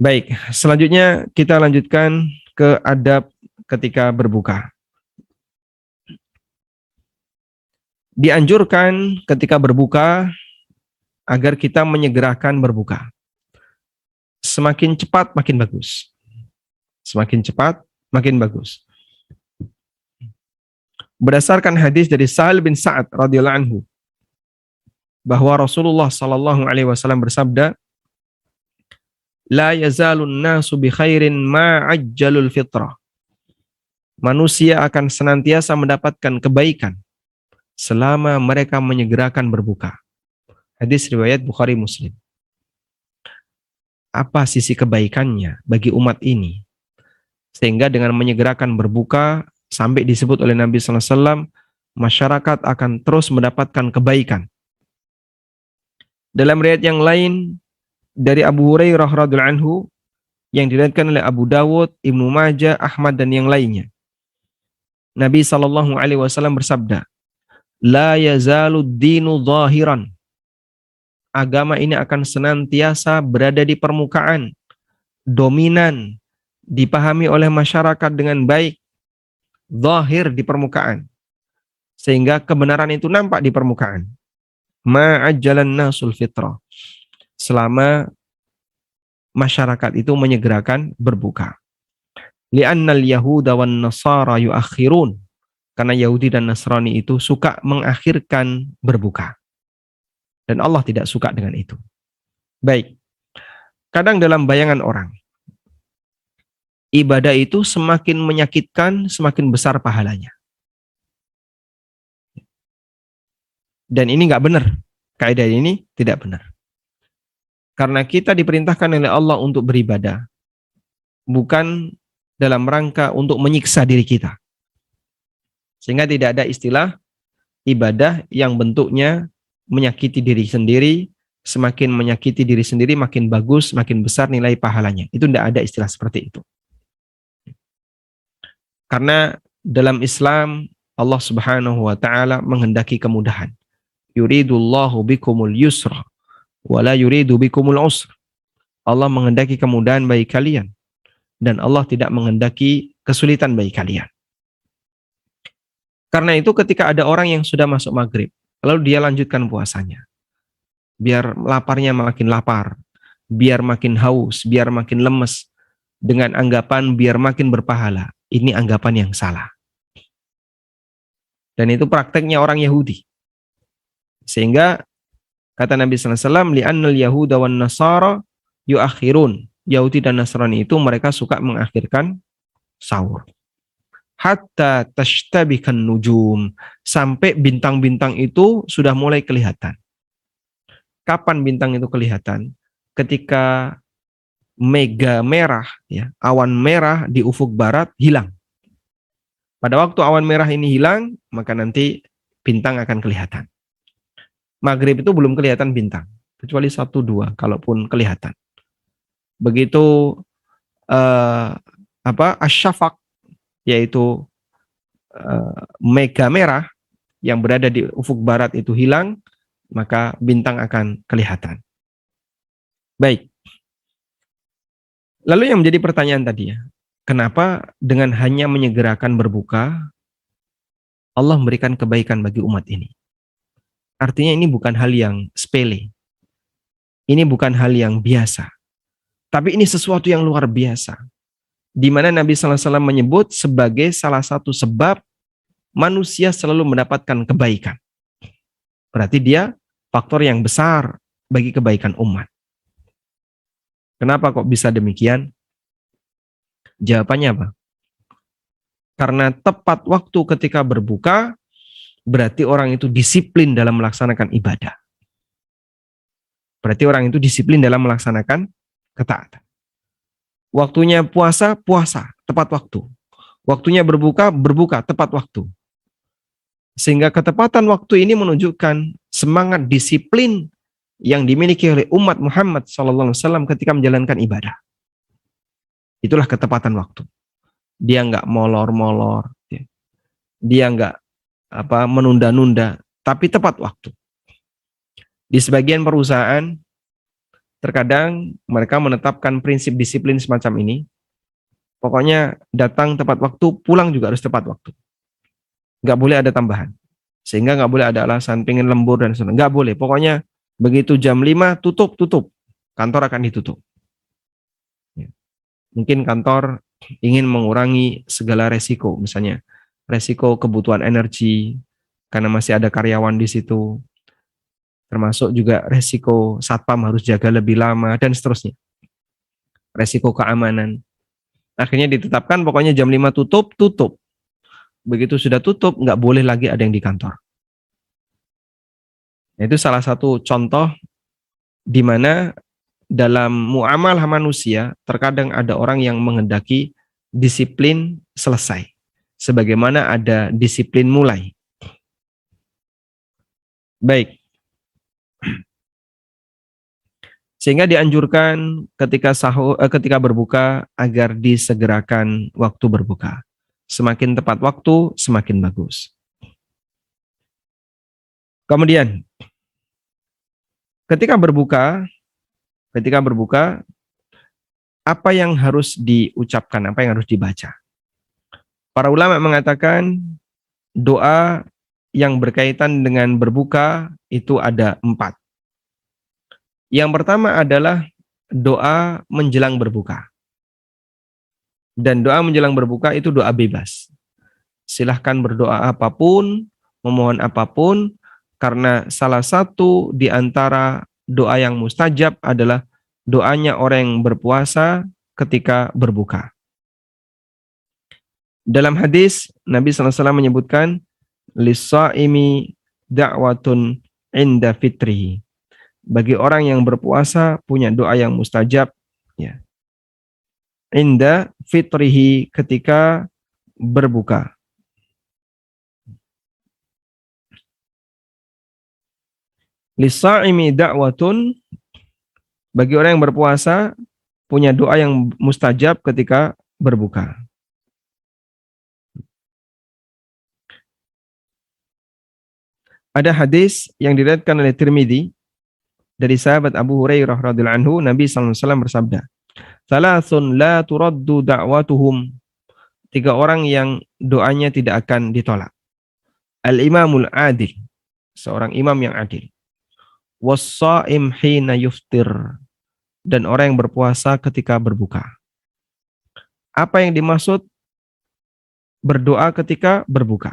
Baik, selanjutnya kita lanjutkan ke adab ketika berbuka. Dianjurkan ketika berbuka agar kita menyegerakan berbuka. Semakin cepat makin bagus. Semakin cepat makin bagus. Berdasarkan hadis dari Sahal bin Sa'ad radhiyallahu anhu bahwa Rasulullah sallallahu alaihi wasallam bersabda, la yazalun nasu bi khairin ma ajjalul fitrah. Manusia akan senantiasa mendapatkan kebaikan selama mereka menyegerakan berbuka. Hadis riwayat Bukhari Muslim. Apa sisi kebaikannya bagi umat ini? Sehingga dengan menyegerakan berbuka, sampai disebut oleh Nabi SAW, masyarakat akan terus mendapatkan kebaikan. Dalam riwayat yang lain, dari Abu Hurairah radhiyallahu anhu, yang diriwayatkan oleh Abu Dawud, Ibnu Majah, Ahmad, dan yang lainnya. Nabi SAW bersabda, la yazalu dinu zahiran. Agama ini akan senantiasa berada di permukaan, dominan, dipahami oleh masyarakat dengan baik, zahir di permukaan, sehingga kebenaran itu nampak di permukaan. Ma'ajjalan nasul fitrah, selama masyarakat itu menyegerakan berbuka. Li'annal yahuda wan nasara yuakhirun, karena Yahudi dan Nasrani itu suka mengakhirkan berbuka. Dan Allah tidak suka dengan itu. Baik, kadang dalam bayangan orang, ibadah itu semakin menyakitkan, semakin besar pahalanya. Dan ini nggak benar. Kaidah ini tidak benar. Karena kita diperintahkan oleh Allah untuk beribadah, bukan dalam rangka untuk menyiksa diri kita. Sehingga tidak ada istilah ibadah yang bentuknya menyakiti diri sendiri. Semakin menyakiti diri sendiri, makin bagus, makin besar nilai pahalanya. Itu tidak ada istilah seperti itu. Karena dalam Islam, Allah Subhanahu wa Ta'ala menghendaki kemudahan. Yuridullahu bikumul yusra wala yuridu bikumul usra. Allah menghendaki kemudahan bagi kalian, dan Allah tidak menghendaki kesulitan bagi kalian. Karena itu ketika ada orang yang sudah masuk maghrib, lalu dia lanjutkan puasanya. Biar laparnya makin lapar, biar makin haus, biar makin lemes, dengan anggapan biar makin berpahala. Ini anggapan yang salah. Dan itu prakteknya orang Yahudi. Sehingga kata Nabi SAW, li'annal yahuda wan nasara yuakhirun. Yahudi dan Nasrani itu mereka suka mengakhirkan sahur. Hatta tashtabikan nujum. Sampai bintang-bintang itu sudah mulai kelihatan. Kapan bintang itu kelihatan? Ketika mega merah, ya, awan merah di ufuk barat hilang. Pada waktu awan merah ini hilang, maka nanti bintang akan kelihatan. Maghrib itu belum kelihatan bintang, kecuali 1-2 kalaupun kelihatan. Begitu asyafaq, yaitu mega merah yang berada di ufuk barat itu hilang, maka bintang akan kelihatan. Baik. Lalu yang menjadi pertanyaan tadi ya, kenapa dengan hanya menyegerakan berbuka, Allah memberikan kebaikan bagi umat ini? Artinya ini bukan hal yang sepele. Ini bukan hal yang biasa. Tapi ini sesuatu yang luar biasa. Di mana Nabi SAW menyebut sebagai salah satu sebab manusia selalu mendapatkan kebaikan. Berarti dia faktor yang besar bagi kebaikan umat. Kenapa kok bisa demikian? Jawabannya apa? Karena tepat waktu ketika berbuka, berarti orang itu disiplin dalam melaksanakan ibadah. Berarti orang itu disiplin dalam melaksanakan ketaatan. Waktunya puasa, puasa, tepat waktu. Waktunya berbuka, berbuka, tepat waktu. Sehingga ketepatan waktu ini menunjukkan semangat disiplin yang dimiliki oleh umat Muhammad SAW ketika menjalankan ibadah. Itulah ketepatan waktu. Dia nggak molor-molor, dia nggak menunda-nunda, tapi tepat waktu. Di sebagian perusahaan, terkadang mereka menetapkan prinsip disiplin semacam ini. Pokoknya datang tepat waktu, pulang juga harus tepat waktu. Nggak boleh ada tambahan. Sehingga nggak boleh ada alasan pengen lembur dan sebagainya. Nggak boleh. Pokoknya begitu jam 5 tutup. Kantor akan ditutup. Mungkin kantor ingin mengurangi segala resiko. Misalnya resiko kebutuhan energi karena masih ada karyawan di situ. Termasuk juga resiko satpam harus jaga lebih lama dan seterusnya. Resiko keamanan. Akhirnya ditetapkan pokoknya jam 5 tutup. Begitu sudah tutup, nggak boleh lagi ada yang di kantor. Itu salah satu contoh di mana dalam muamalah manusia terkadang ada orang yang menghendaki disiplin selesai, sebagaimana ada disiplin mulai. Baik. Sehingga dianjurkan ketika berbuka agar disegerakan waktu berbuka. Semakin tepat waktu, semakin bagus. Kemudian, ketika berbuka, apa yang harus diucapkan, apa yang harus dibaca? Para ulama mengatakan doa yang berkaitan dengan berbuka itu ada 4. Yang pertama adalah doa menjelang berbuka. Dan doa menjelang berbuka itu doa bebas. Silahkan berdoa apapun, memohon apapun, karena salah satu di antara doa yang mustajab adalah doanya orang yang berpuasa ketika berbuka. Dalam hadis, Nabi SAW menyebutkan, Lis-sa'imi da'watun inda fitrihi. Bagi orang yang berpuasa punya doa yang mustajab, ya. Inda fitrihi, ketika berbuka. Lis-sa'imi da'watun, bagi orang yang berpuasa punya doa yang mustajab ketika berbuka. Ada hadis yang diriwayatkan oleh Tirmidzi dari sahabat Abu Hurairah radhiyallahu anhu, Nabi SAW bersabda, "Thalathun la turaddu da'watuhum." 3 orang yang doanya tidak akan ditolak. al-imamul adil, seorang imam yang adil. Was-shaim hina yuftir, dan orang yang berpuasa ketika berbuka. Apa yang dimaksud berdoa ketika berbuka?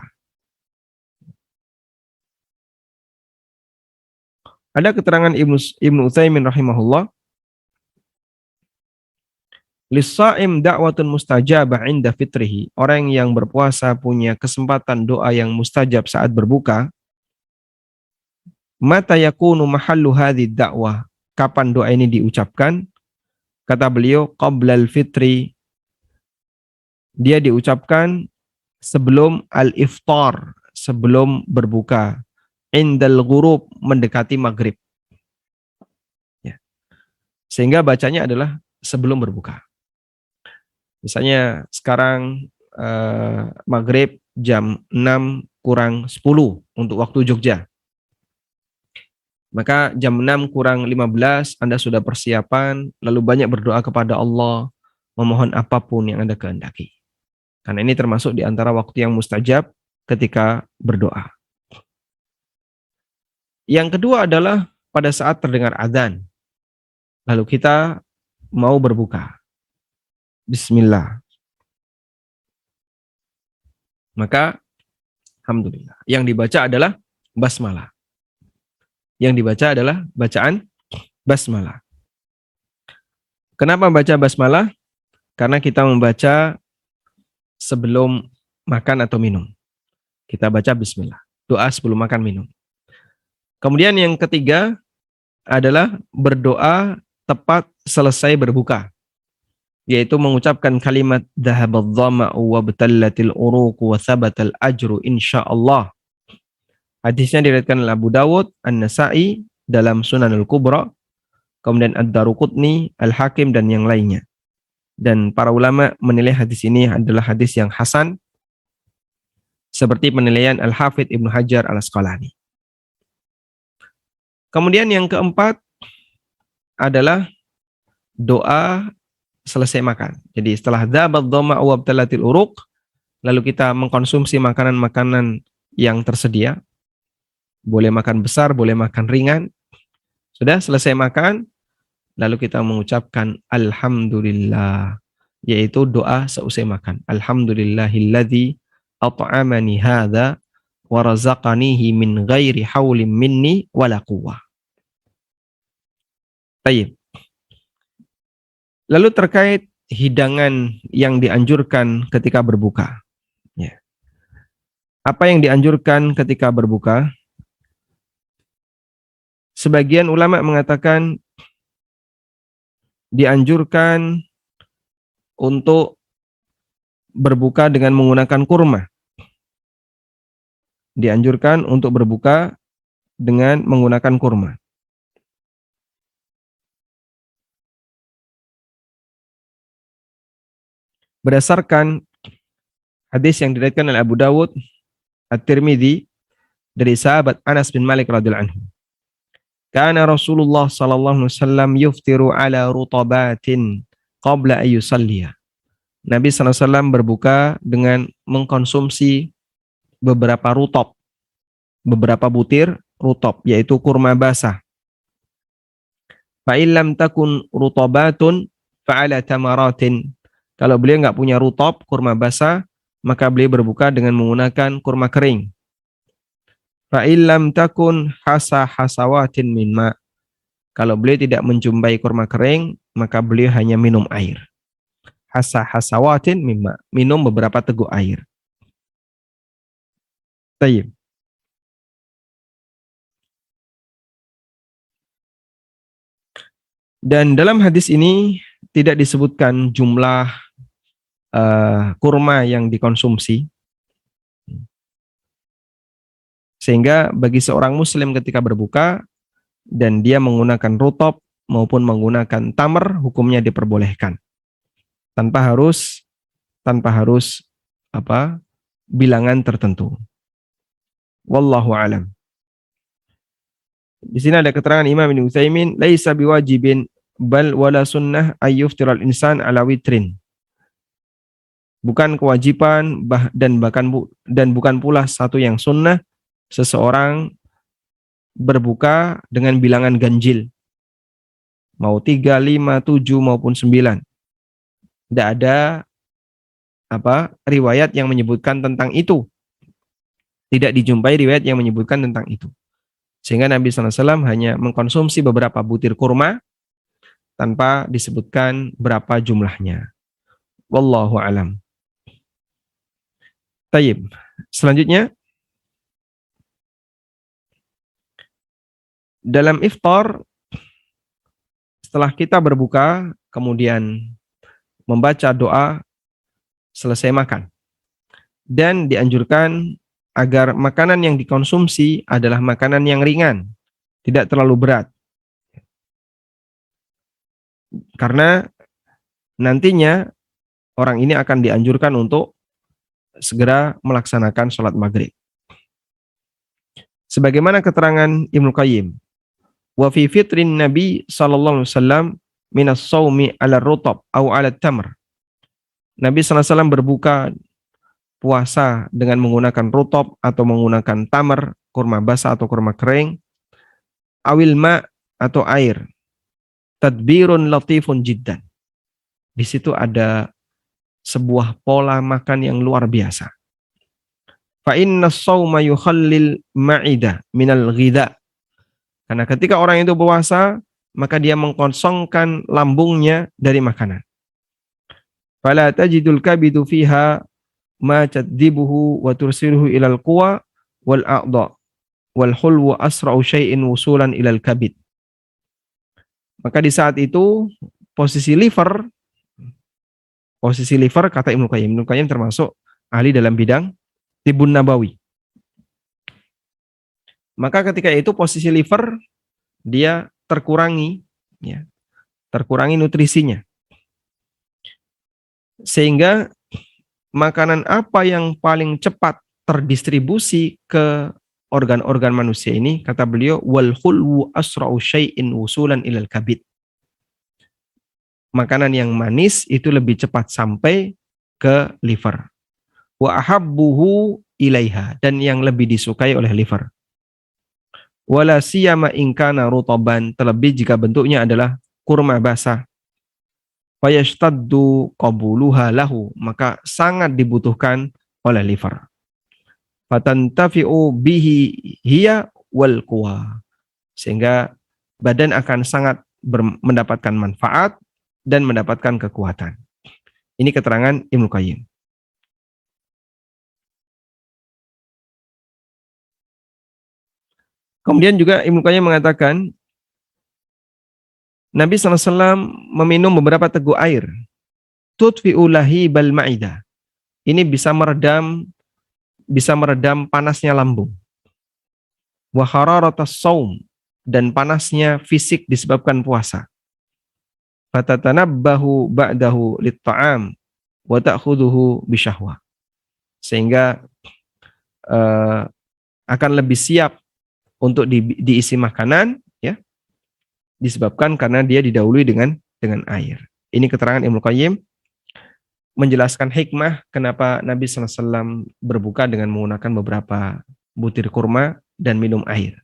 Ada keterangan Ibnu Utsaimin rahimahullah, lis-shaim da'watun mustajabah 'inda fitrihi. Orang yang berpuasa punya kesempatan doa yang mustajab saat berbuka. Mata yakunu mahallu hadhi da'wah. Kapan doa ini diucapkan? Kata beliau, qablal fitri. Dia diucapkan sebelum al-iftar, sebelum berbuka. Indal ghurub, mendekati maghrib. Ya. Sehingga bacanya adalah sebelum berbuka. Misalnya sekarang maghrib jam 6 kurang 10 untuk waktu Jogja. Maka jam 6 kurang 15 Anda sudah persiapan, lalu banyak berdoa kepada Allah, memohon apapun yang Anda kehendaki. Karena ini termasuk di antara waktu yang mustajab ketika berdoa. Yang kedua adalah pada saat terdengar azan, lalu kita mau berbuka. Bismillah. Maka alhamdulillah. Yang dibaca adalah basmalah. Yang dibaca adalah bacaan basmalah. Kenapa baca basmalah? Karena kita membaca sebelum makan atau minum. Kita baca bismillah. Doa sebelum makan minum. Kemudian yang ketiga adalah berdoa tepat selesai berbuka, yaitu mengucapkan kalimat dhahabadh dhama'u wa batallatil uruq wa thabatal ajru insyaallah. Hadisnya diriwayatkan oleh Abu Dawud, An-Nasa'i dalam Sunanul Kubra, kemudian Ad-Daruqutni, Al-Hakim dan yang lainnya. Dan para ulama menilai hadis ini adalah hadis yang hasan, seperti penilaian Al-Hafidh Ibnu Hajar Al-Asqalani. Kemudian yang keempat adalah doa selesai makan. Jadi setelah dhahabadh dhama'u wa batallatil uruq, lalu kita mengkonsumsi makanan-makanan yang tersedia. Boleh makan besar, boleh makan ringan. Sudah selesai makan, lalu kita mengucapkan alhamdulillah, yaitu doa seusai makan. Alhamdulillahilladzi at'amani hadza wa razaqanihi min ghairi haulin minni wala quwwah. Baik. Lalu terkait hidangan yang dianjurkan ketika berbuka. Ya. Apa yang dianjurkan ketika berbuka? Sebagian ulama mengatakan dianjurkan untuk berbuka dengan menggunakan kurma. Dianjurkan untuk berbuka dengan menggunakan kurma. Berdasarkan hadis yang diriwayatkan oleh Abu Dawud, At-Tirmidzi dari sahabat Anas bin Malik radhiyallahu anhu. Kana Rasulullah sallallahu alaihi wasallam yuftiru ala rutabatin qabla an yusalliya. Nabi sallallahu alaihi wasallam berbuka dengan mengkonsumsi beberapa rutab, beberapa butir rutab, yaitu kurma basah. Fa illam takun rutabatun fa ala tamaratin. Kalau beliau nggak punya rutab, kurma basah, maka beliau berbuka dengan menggunakan kurma kering. Fa illam takun hasawatin min ma. Kalau beliau tidak menjumpai kurma kering, maka beliau hanya minum air. Hasawatin min ma, minum beberapa teguk air. Tayyib. Dan dalam hadis ini tidak disebutkan jumlah kurma yang dikonsumsi. Sehingga bagi seorang muslim ketika berbuka dan dia menggunakan rutab maupun menggunakan tamar, hukumnya diperbolehkan. Tanpa harus bilangan tertentu. Wallahu alam. Di sini ada keterangan Imam Ibnu Utsaimin, laisa biwajibin bal wala sunnah ayyuftiral insan ala witrin. bukan kewajiban dan bukan pula satu yang sunnah seseorang berbuka dengan bilangan ganjil, mau 3, 5, 7 maupun 9. Tidak ada riwayat yang menyebutkan tentang itu. Tidak dijumpai riwayat yang menyebutkan tentang itu. Sehingga Nabi SAW hanya mengkonsumsi beberapa butir kurma tanpa disebutkan berapa jumlahnya. Wallahu alam. Tayyib. Selanjutnya, dalam iftar, setelah kita berbuka, kemudian membaca doa selesai makan. Dan dianjurkan agar makanan yang dikonsumsi adalah makanan yang ringan, tidak terlalu berat. Karena nantinya orang ini akan dianjurkan untuk segera melaksanakan sholat maghrib. Sebagaimana keterangan Ibnu Qayyim, wa fi fitrin Nabi sallallahu alaihi wasallam minas saumi ala rutab au ala tamr. Nabi sallallahu alaihi wasallam berbuka puasa dengan menggunakan rutab atau menggunakan tamar, kurma basah atau kurma kering, awil ma atau air. Tadbirun latifun jiddan. Di situ ada sebuah pola makan yang luar biasa. Fa inna as-sauma yukhallil ma'ida minal ghidha. Karena ketika orang itu puasa, maka dia mengkosongkan lambungnya dari makanan. Fala tajidul kabidu fiha ma tadibuhu wa tursiluhu ilal quwa wal a'dha wal hulwu asra'u syai'in wusulan ilal kabid. Maka di saat itu posisi liver kata Ibnu Qayyim termasuk ahli dalam bidang Tibbun Nabawi. Maka ketika itu posisi liver dia terkurangi nutrisinya. Sehingga makanan apa yang paling cepat terdistribusi ke organ-organ manusia ini, kata beliau, wal khulwu asra'u syai'in wusulan ilal kabid. Makanan yang manis itu lebih cepat sampai ke liver. Wa ahabbuhu ilaiha, dan yang lebih disukai oleh liver. Wala siyama in kana rutaban, terlebih jika bentuknya adalah kurma basah. Fayashtaddu qabuluha lahu, maka sangat dibutuhkan oleh liver. Fatantafi'u bihi hiya wal quwa, sehingga badan akan sangat mendapatkan manfaat dan mendapatkan kekuatan. Ini keterangan Ibnu Qayyim. Kemudian juga Ibnu Qayyim mengatakan Nabi SAW meminum beberapa teguk air. Tudfi'u lahibal ma'idah. Ini bisa meredam panasnya lambung. Wa hararatas saum, dan panasnya fisik disebabkan puasa. Fatatanabbahu ba'dahu lit-ta'am wa ta'khuduhu bisyahwa. Sehingga akan lebih siap untuk diisi makanan, ya, disebabkan karena dia didahului dengan air. Ini keterangan Ibnu Qayyim menjelaskan hikmah kenapa Nabi SAW berbuka dengan menggunakan beberapa butir kurma dan minum air.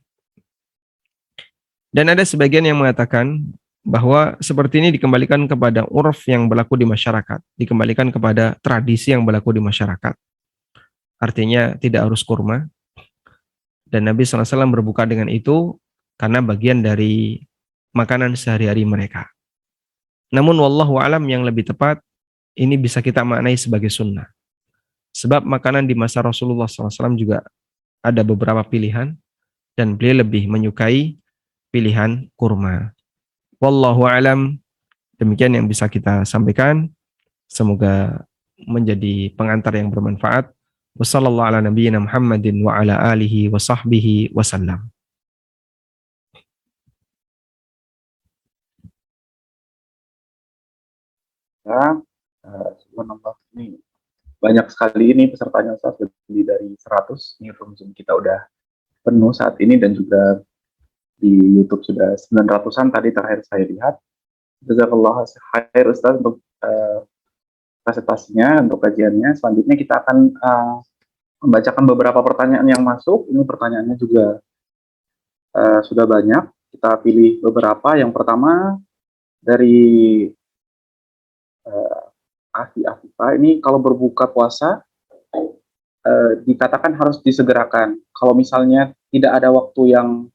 Dan ada sebagian yang mengatakan bahwa seperti ini dikembalikan kepada urf yang berlaku di masyarakat, dikembalikan kepada tradisi yang berlaku di masyarakat. Artinya tidak harus kurma. Dan Nabi SAW berbuka dengan itu karena bagian dari makanan sehari-hari mereka. Namun wallahu alam, yang lebih tepat ini bisa kita maknai sebagai sunnah. Sebab makanan di masa Rasulullah SAW juga ada beberapa pilihan dan beliau lebih menyukai pilihan kurma. Wallahu alam, demikian yang bisa kita sampaikan. Semoga menjadi pengantar yang bermanfaat. Wassallallahu ala nabiyyina Muhammadin wa ala alihi wa sahbihi wasallam. Ya, subhanallah, ini banyak sekali ini pesertanya, Ustaz, lebih dari 100. Ini room Zoom kita udah penuh saat ini, dan juga di YouTube sudah 900-an tadi terakhir saya lihat. Jazakallah khair, Ustaz, untuk presentasinya, untuk kajiannya. Selanjutnya kita akan membacakan beberapa pertanyaan yang masuk. Ini pertanyaannya juga sudah banyak. Kita pilih beberapa. Yang pertama dari Afi Afifa, ini kalau berbuka puasa dikatakan harus disegerakan. Kalau misalnya tidak ada waktu yang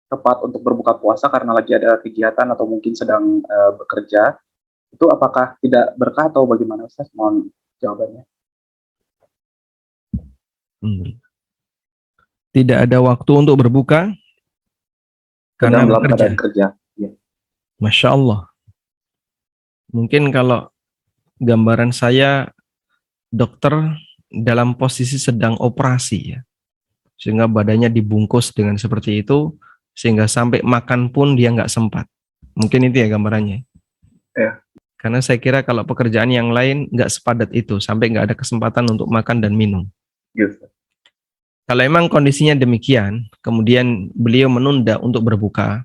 tepat untuk berbuka puasa karena lagi ada kegiatan atau mungkin sedang bekerja, itu apakah tidak berkah atau bagaimana, Ustaz? Mohon jawabannya. Tidak ada waktu untuk berbuka karena Sedang dalam bekerja. keadaan kerja. Ya. Masya Allah. Mungkin kalau gambaran saya, dokter dalam posisi sedang operasi ya, sehingga badannya dibungkus dengan seperti itu, sehingga sampai makan pun dia nggak sempat. Mungkin itu ya gambarannya. Ya. Karena saya kira kalau pekerjaan yang lain nggak sepadat itu, sampai nggak ada kesempatan untuk makan dan minum. Gitu. Kalau emang kondisinya demikian, kemudian beliau menunda untuk berbuka,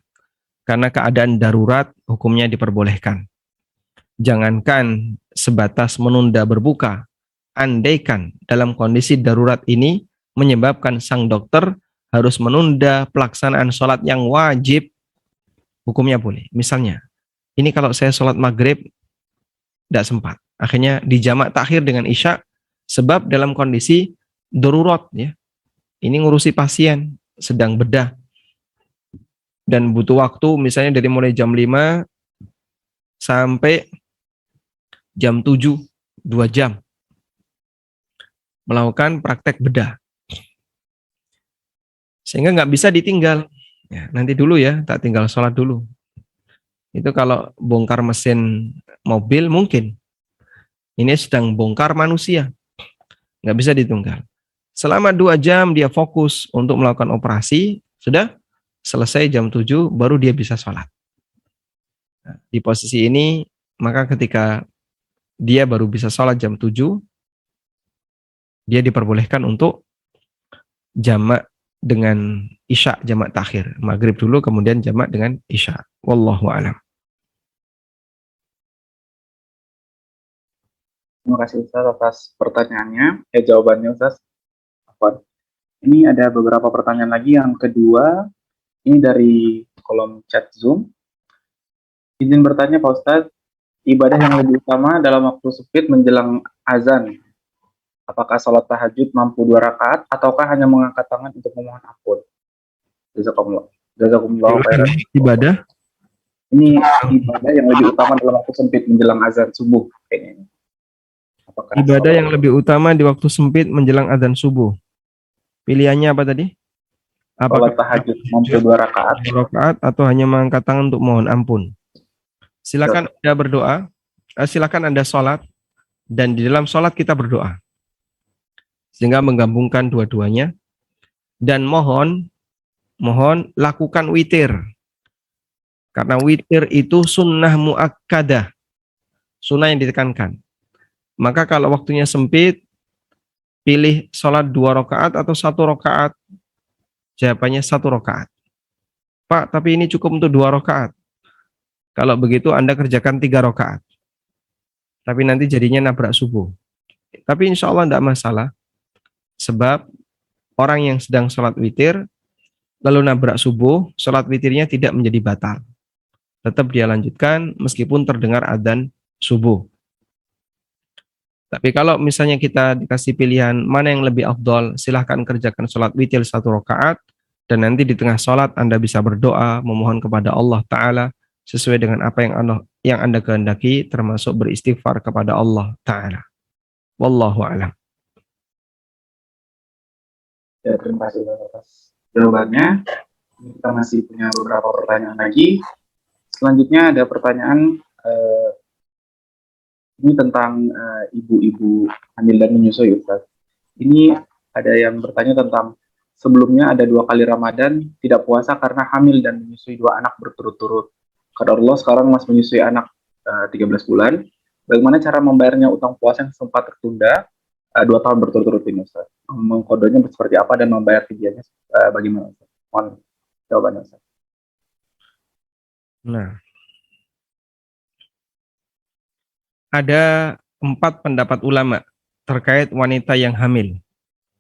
karena keadaan darurat, hukumnya diperbolehkan. Jangankan sebatas menunda berbuka, andaikan dalam kondisi darurat ini menyebabkan sang dokter harus menunda pelaksanaan sholat yang wajib, hukumnya boleh. Misalnya, ini kalau saya sholat maghrib, tidak sempat. Akhirnya dijamak takhir dengan isya, sebab dalam kondisi darurat ya. Ini ngurusi pasien, sedang bedah. Dan butuh waktu misalnya dari mulai jam 5 sampai jam 7, 2 jam. Melakukan praktek bedah. Sehingga nggak bisa ditinggal. Ya, nanti dulu ya, tak tinggal sholat dulu. Itu kalau bongkar mesin mobil mungkin. Ini sedang bongkar manusia. Nggak bisa ditunggal. Selama 2 jam dia fokus untuk melakukan operasi, sudah selesai jam 7, baru dia bisa sholat. Nah, di posisi ini, maka ketika dia baru bisa sholat jam 7, dia diperbolehkan untuk jamak dengan isya, jamak takhir. Maghrib dulu, kemudian jamak dengan isya. Wallahu a'lam. Terima kasih Ustaz atas pertanyaannya. Jawabannya Ustaz. Ini ada beberapa pertanyaan lagi. Yang kedua, ini dari kolom chat Zoom. Izin bertanya Pak Ustaz, ibadah yang lebih utama dalam waktu sempit menjelang azan, apakah sholat tahajud mampu 2 rakaat ataukah hanya mengangkat tangan untuk memohon ampun? Jazakumullah. Jazakumullah khairan. Ibadah Ini ibadah yang lebih utama dalam waktu sempit menjelang azan subuh kayaknya. Apakah ibadah yang lebih utama di waktu sempit menjelang adzan subuh. Pilihannya apa tadi? Apakah sholat tahajud mampu 2 rakaat? rakaat atau hanya mengangkat tangan untuk mohon ampun? Silakan Anda berdoa, silakan Anda sholat, dan di dalam sholat kita berdoa. Sehingga menggabungkan dua-duanya. Dan mohon lakukan witir. Karena witir itu sunnah muakkadah. Sunnah yang ditekankan. Maka kalau waktunya sempit, pilih sholat 2 rakaat atau 1 rakaat. Jawabannya 1 rakaat. Pak, tapi ini cukup untuk 2 rakaat. Kalau begitu Anda kerjakan 3 rakaat. Tapi nanti jadinya nabrak subuh. Tapi insya Allah tidak masalah. Sebab orang yang sedang sholat witir, lalu nabrak subuh, sholat witirnya tidak menjadi batal. Tetap dia lanjutkan meskipun terdengar adzan subuh. Tapi kalau misalnya kita dikasih pilihan mana yang lebih afdol, silahkan kerjakan sholat witir 1 rakaat, dan nanti di tengah sholat Anda bisa berdoa, memohon kepada Allah Ta'ala, sesuai dengan apa yang Anda kehendaki, termasuk beristighfar kepada Allah Ta'ala. Wallahu a'lam. Ya, terima kasih atas jawabannya. Kita masih punya beberapa pertanyaan lagi. Selanjutnya ada pertanyaan ini tentang ibu-ibu hamil dan menyusui, Ustaz. Ini ada yang bertanya tentang sebelumnya ada 2 kali Ramadan tidak puasa karena hamil dan menyusui 2 anak berturut-turut. Kata Allah sekarang masih menyusui anak 13 bulan. Bagaimana cara membayarnya utang puasa yang sempat tertunda 2 tahun berturut-turut ini, Ustaz? Mengkodenya seperti apa dan membayar fidyahnya bagaimana, Ustaz? Mohon jawabannya, Ustaz. Nah, ada 4 pendapat ulama terkait wanita yang hamil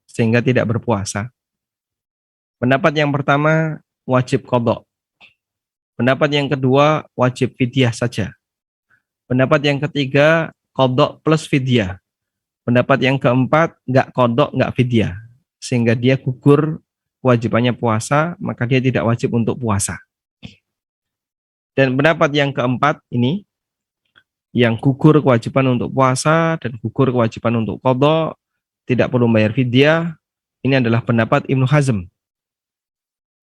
sehingga tidak berpuasa. Pendapat yang pertama, wajib qadha. Pendapat yang kedua, wajib fidyah saja. Pendapat yang ketiga, qadha plus fidyah. Pendapat yang keempat, nggak qadha, nggak fidyah. Sehingga dia gugur kewajibannya puasa, maka dia tidak wajib untuk puasa. Dan pendapat yang keempat ini, yang gugur kewajiban untuk puasa dan gugur kewajiban untuk qadha, tidak perlu bayar fidyah, ini adalah pendapat Ibnu Hazm.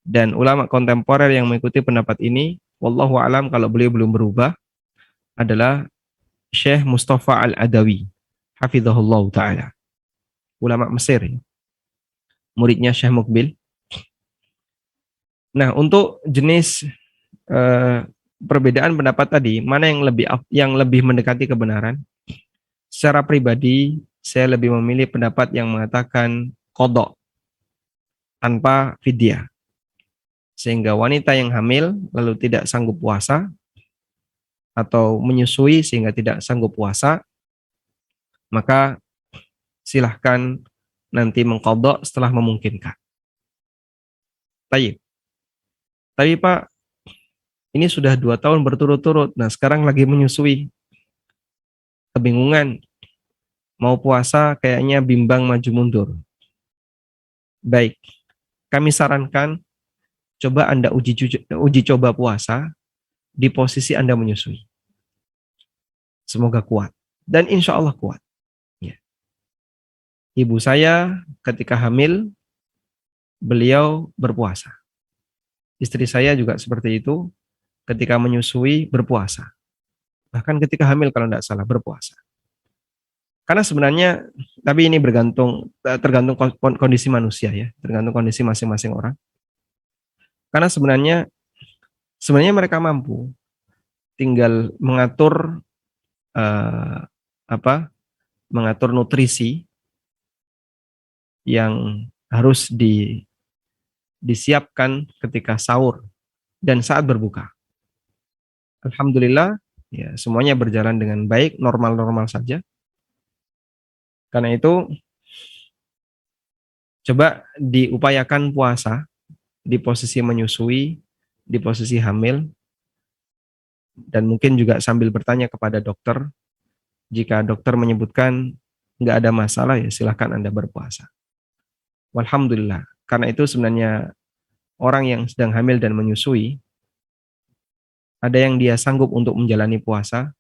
Dan ulama kontemporer yang mengikuti pendapat ini, wallahu alam kalau beliau belum berubah, adalah Syekh Mustafa Al-Adawi, hafizahullah ta'ala. Ulama Mesir, muridnya Syekh Mukbil. Nah, untuk jenis perbedaan pendapat tadi, mana yang lebih mendekati kebenaran? Secara pribadi, saya lebih memilih pendapat yang mengatakan qadha tanpa fidyah. Sehingga wanita yang hamil lalu tidak sanggup puasa atau menyusui sehingga tidak sanggup puasa, maka silahkan nanti mengqadha setelah memungkinkan. Tapi Pak, ini sudah 2 tahun berturut-turut, nah sekarang lagi menyusui. Kebingungan, mau puasa kayaknya bimbang maju mundur. Baik, kami sarankan coba Anda uji coba puasa di posisi Anda menyusui. Semoga kuat. Dan insya Allah kuat. Ya. Ibu saya ketika hamil, beliau berpuasa. Istri saya juga seperti itu, ketika menyusui berpuasa. Bahkan ketika hamil kalau tidak salah berpuasa. Karena sebenarnya, tapi ini tergantung kondisi manusia ya, tergantung kondisi masing-masing orang. Karena sebenarnya mereka mampu, tinggal mengatur mengatur nutrisi yang harus disiapkan ketika sahur dan saat berbuka. Alhamdulillah, ya semuanya berjalan dengan baik, normal-normal saja. Karena itu, coba diupayakan puasa di posisi menyusui, di posisi hamil, dan mungkin juga sambil bertanya kepada dokter. Jika dokter menyebutkan nggak ada masalah, ya silahkan Anda berpuasa. Walhamdulillah. Karena itu sebenarnya orang yang sedang hamil dan menyusui, ada yang dia sanggup untuk menjalani puasa,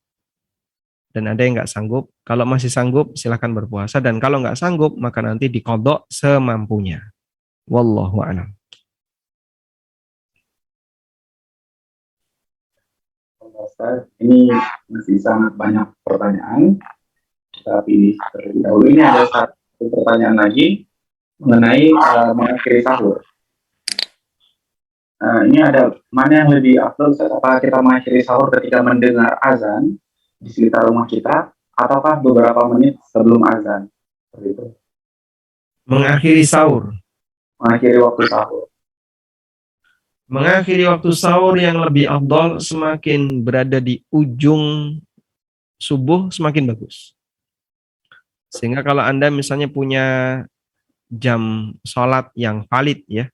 dan ada yang nggak sanggup. Kalau masih sanggup, silahkan berpuasa. Dan kalau nggak sanggup, maka nanti diqadha semampunya. Wallahu a'lam. Ini masih sangat banyak pertanyaan. Kita pilih terlebih dahulu. Ini ada satu pertanyaan lagi mengenai mengakhiri sahur. Ini ada mana yang lebih afdal, apakah kita mengakhiri sahur ketika mendengar azan di sekitar rumah kita, ataukah beberapa menit sebelum azan? Seperti itu. Mengakhiri sahur. Mengakhiri waktu sahur. Mengakhiri waktu sahur yang lebih afdal, semakin berada di ujung subuh semakin bagus. Sehingga kalau Anda misalnya punya jam sholat yang valid ya,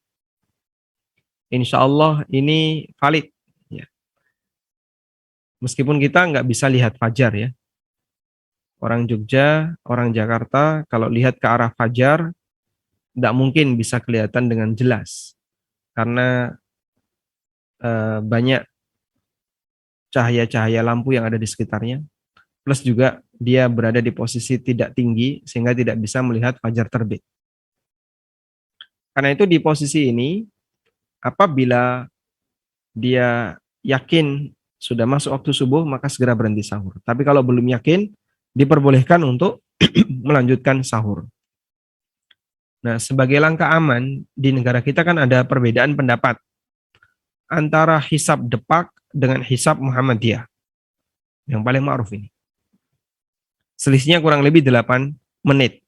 insya Allah ini valid ya. Meskipun kita nggak bisa lihat fajar ya. Orang Jogja, orang Jakarta kalau lihat ke arah fajar tidak mungkin bisa kelihatan dengan jelas. Karena banyak cahaya-cahaya lampu yang ada di sekitarnya. Plus juga dia berada di posisi tidak tinggi sehingga tidak bisa melihat fajar terbit. Karena itu di posisi ini, apabila dia yakin sudah masuk waktu subuh, maka segera berhenti sahur. Tapi kalau belum yakin, diperbolehkan untuk melanjutkan sahur. Nah, sebagai langkah aman, di negara kita kan ada perbedaan pendapat antara hisab Depak dengan hisab Muhammadiyah. Yang paling ma'ruf ini. Selisihnya kurang lebih 8 menit.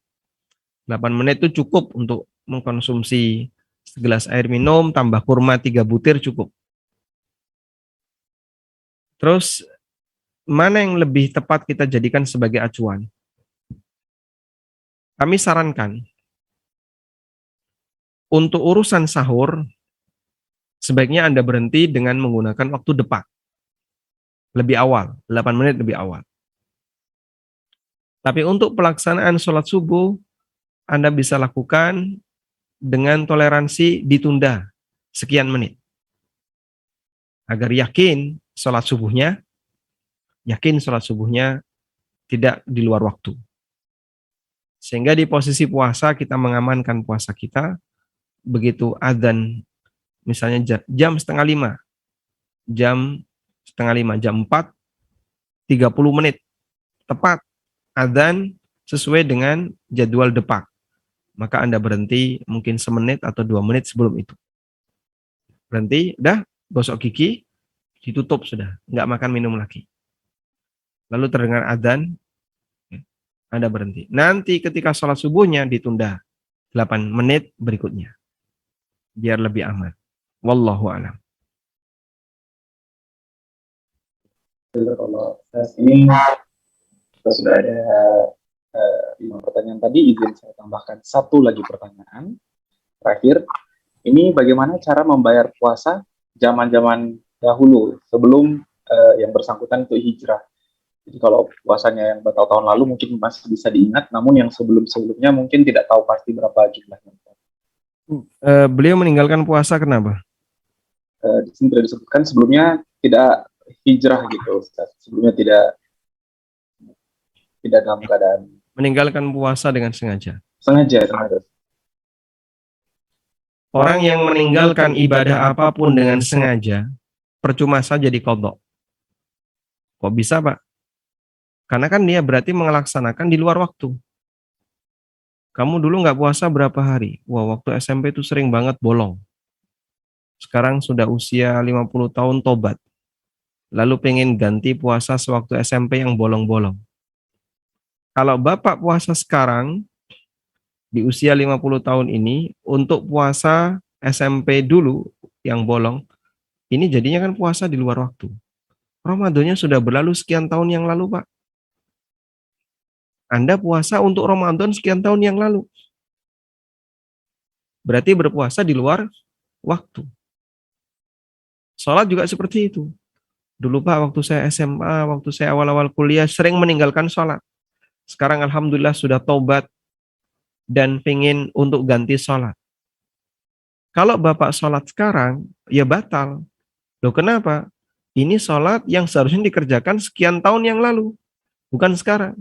8 menit itu cukup untuk mengkonsumsi segelas air minum, tambah kurma 3 butir cukup. Terus mana yang lebih tepat kita jadikan sebagai acuan? Kami sarankan untuk urusan sahur sebaiknya Anda berhenti dengan menggunakan waktu depak. Lebih awal, 8 menit lebih awal. Tapi untuk pelaksanaan sholat subuh, Anda bisa lakukan dengan toleransi ditunda sekian menit. Agar yakin sholat subuhnya tidak di luar waktu. Sehingga di posisi puasa kita mengamankan puasa kita, begitu adzan misalnya jam setengah 5, jam 4, 30 menit, tepat adzan sesuai dengan jadwal depak. Maka Anda berhenti mungkin semenit atau 2 menit sebelum itu. Berhenti, udah, gosok gigi, ditutup sudah, nggak makan minum lagi. Lalu terdengar adzan, Anda berhenti. Nanti ketika sholat subuhnya ditunda 8 menit berikutnya. Biar lebih aman. Wallahu a'lam. Kalau saat ini kita sudah ada 5 pertanyaan tadi, izin saya tambahkan satu lagi pertanyaan terakhir. Ini bagaimana cara membayar puasa zaman-zaman dahulu sebelum yang bersangkutan itu hijrah. Jadi kalau puasanya yang bertahun-tahun lalu mungkin masih bisa diingat, namun yang sebelum-sebelumnya mungkin tidak tahu pasti berapa jumlahnya. Beliau meninggalkan puasa kenapa? Di sini tidak disebutkan, sebelumnya tidak hijrah gitu, sebelumnya tidak dalam keadaan meninggalkan puasa dengan sengaja. Sengaja. Orang yang meninggalkan ibadah apapun dengan sengaja, percuma saja diqadha. Kok bisa, Pak? Karena kan dia berarti melaksanakan di luar waktu. Kamu dulu nggak puasa berapa hari? Wah, waktu SMP itu sering banget bolong. Sekarang sudah usia 50 tahun tobat. Lalu pengen ganti puasa sewaktu SMP yang bolong-bolong. Kalau Bapak puasa sekarang, di usia 50 tahun ini, untuk puasa SMP dulu yang bolong, ini jadinya kan puasa di luar waktu. Ramadannya sudah berlalu sekian tahun yang lalu, Pak. Anda puasa untuk Ramadan sekian tahun yang lalu. Berarti berpuasa di luar waktu. Sholat juga seperti itu. Dulu Pak, waktu saya SMA, waktu saya awal-awal kuliah, sering meninggalkan sholat. Sekarang Alhamdulillah sudah tobat dan pengen untuk ganti sholat. Kalau Bapak sholat sekarang, ya batal. Loh kenapa? Ini sholat yang seharusnya dikerjakan sekian tahun yang lalu, bukan sekarang.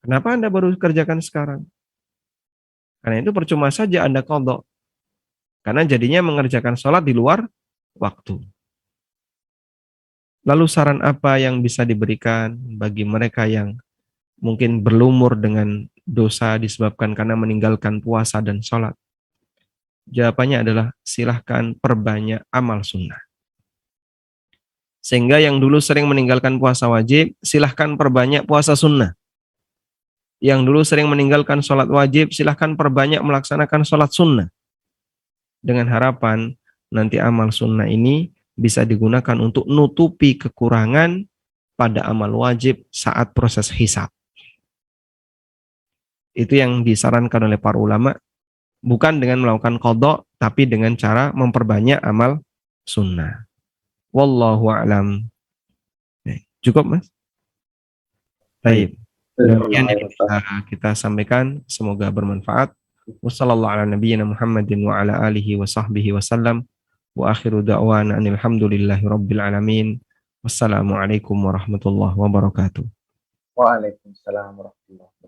Kenapa Anda baru kerjakan sekarang? Karena itu percuma saja Anda qadha. Karena jadinya mengerjakan sholat di luar waktu. Lalu saran apa yang bisa diberikan bagi mereka yang mungkin berlumur dengan dosa disebabkan karena meninggalkan puasa dan sholat? Jawabannya adalah silahkan perbanyak amal sunnah. Sehingga yang dulu sering meninggalkan puasa wajib, silahkan perbanyak puasa sunnah. Yang dulu sering meninggalkan sholat wajib, silahkan perbanyak melaksanakan sholat sunnah. Dengan harapan nanti amal sunnah ini bisa digunakan untuk nutupi kekurangan pada amal wajib saat proses hisab. Itu yang disarankan oleh para ulama, bukan dengan melakukan qadha, tapi dengan cara memperbanyak amal sunnah. Wallahu a'lam. Cukup, Mas? Baik. Demikian yang bisa kita sampaikan, semoga bermanfaat. Wassalamualaikum warahmatullahi wabarakatuh. Wa akhiru da'wana alhamdulillahi rabbil alamin. Wassalamualaikum warahmatullahi wabarakatuh. Waalaikumsalam warahmatullahi wabarakatuh.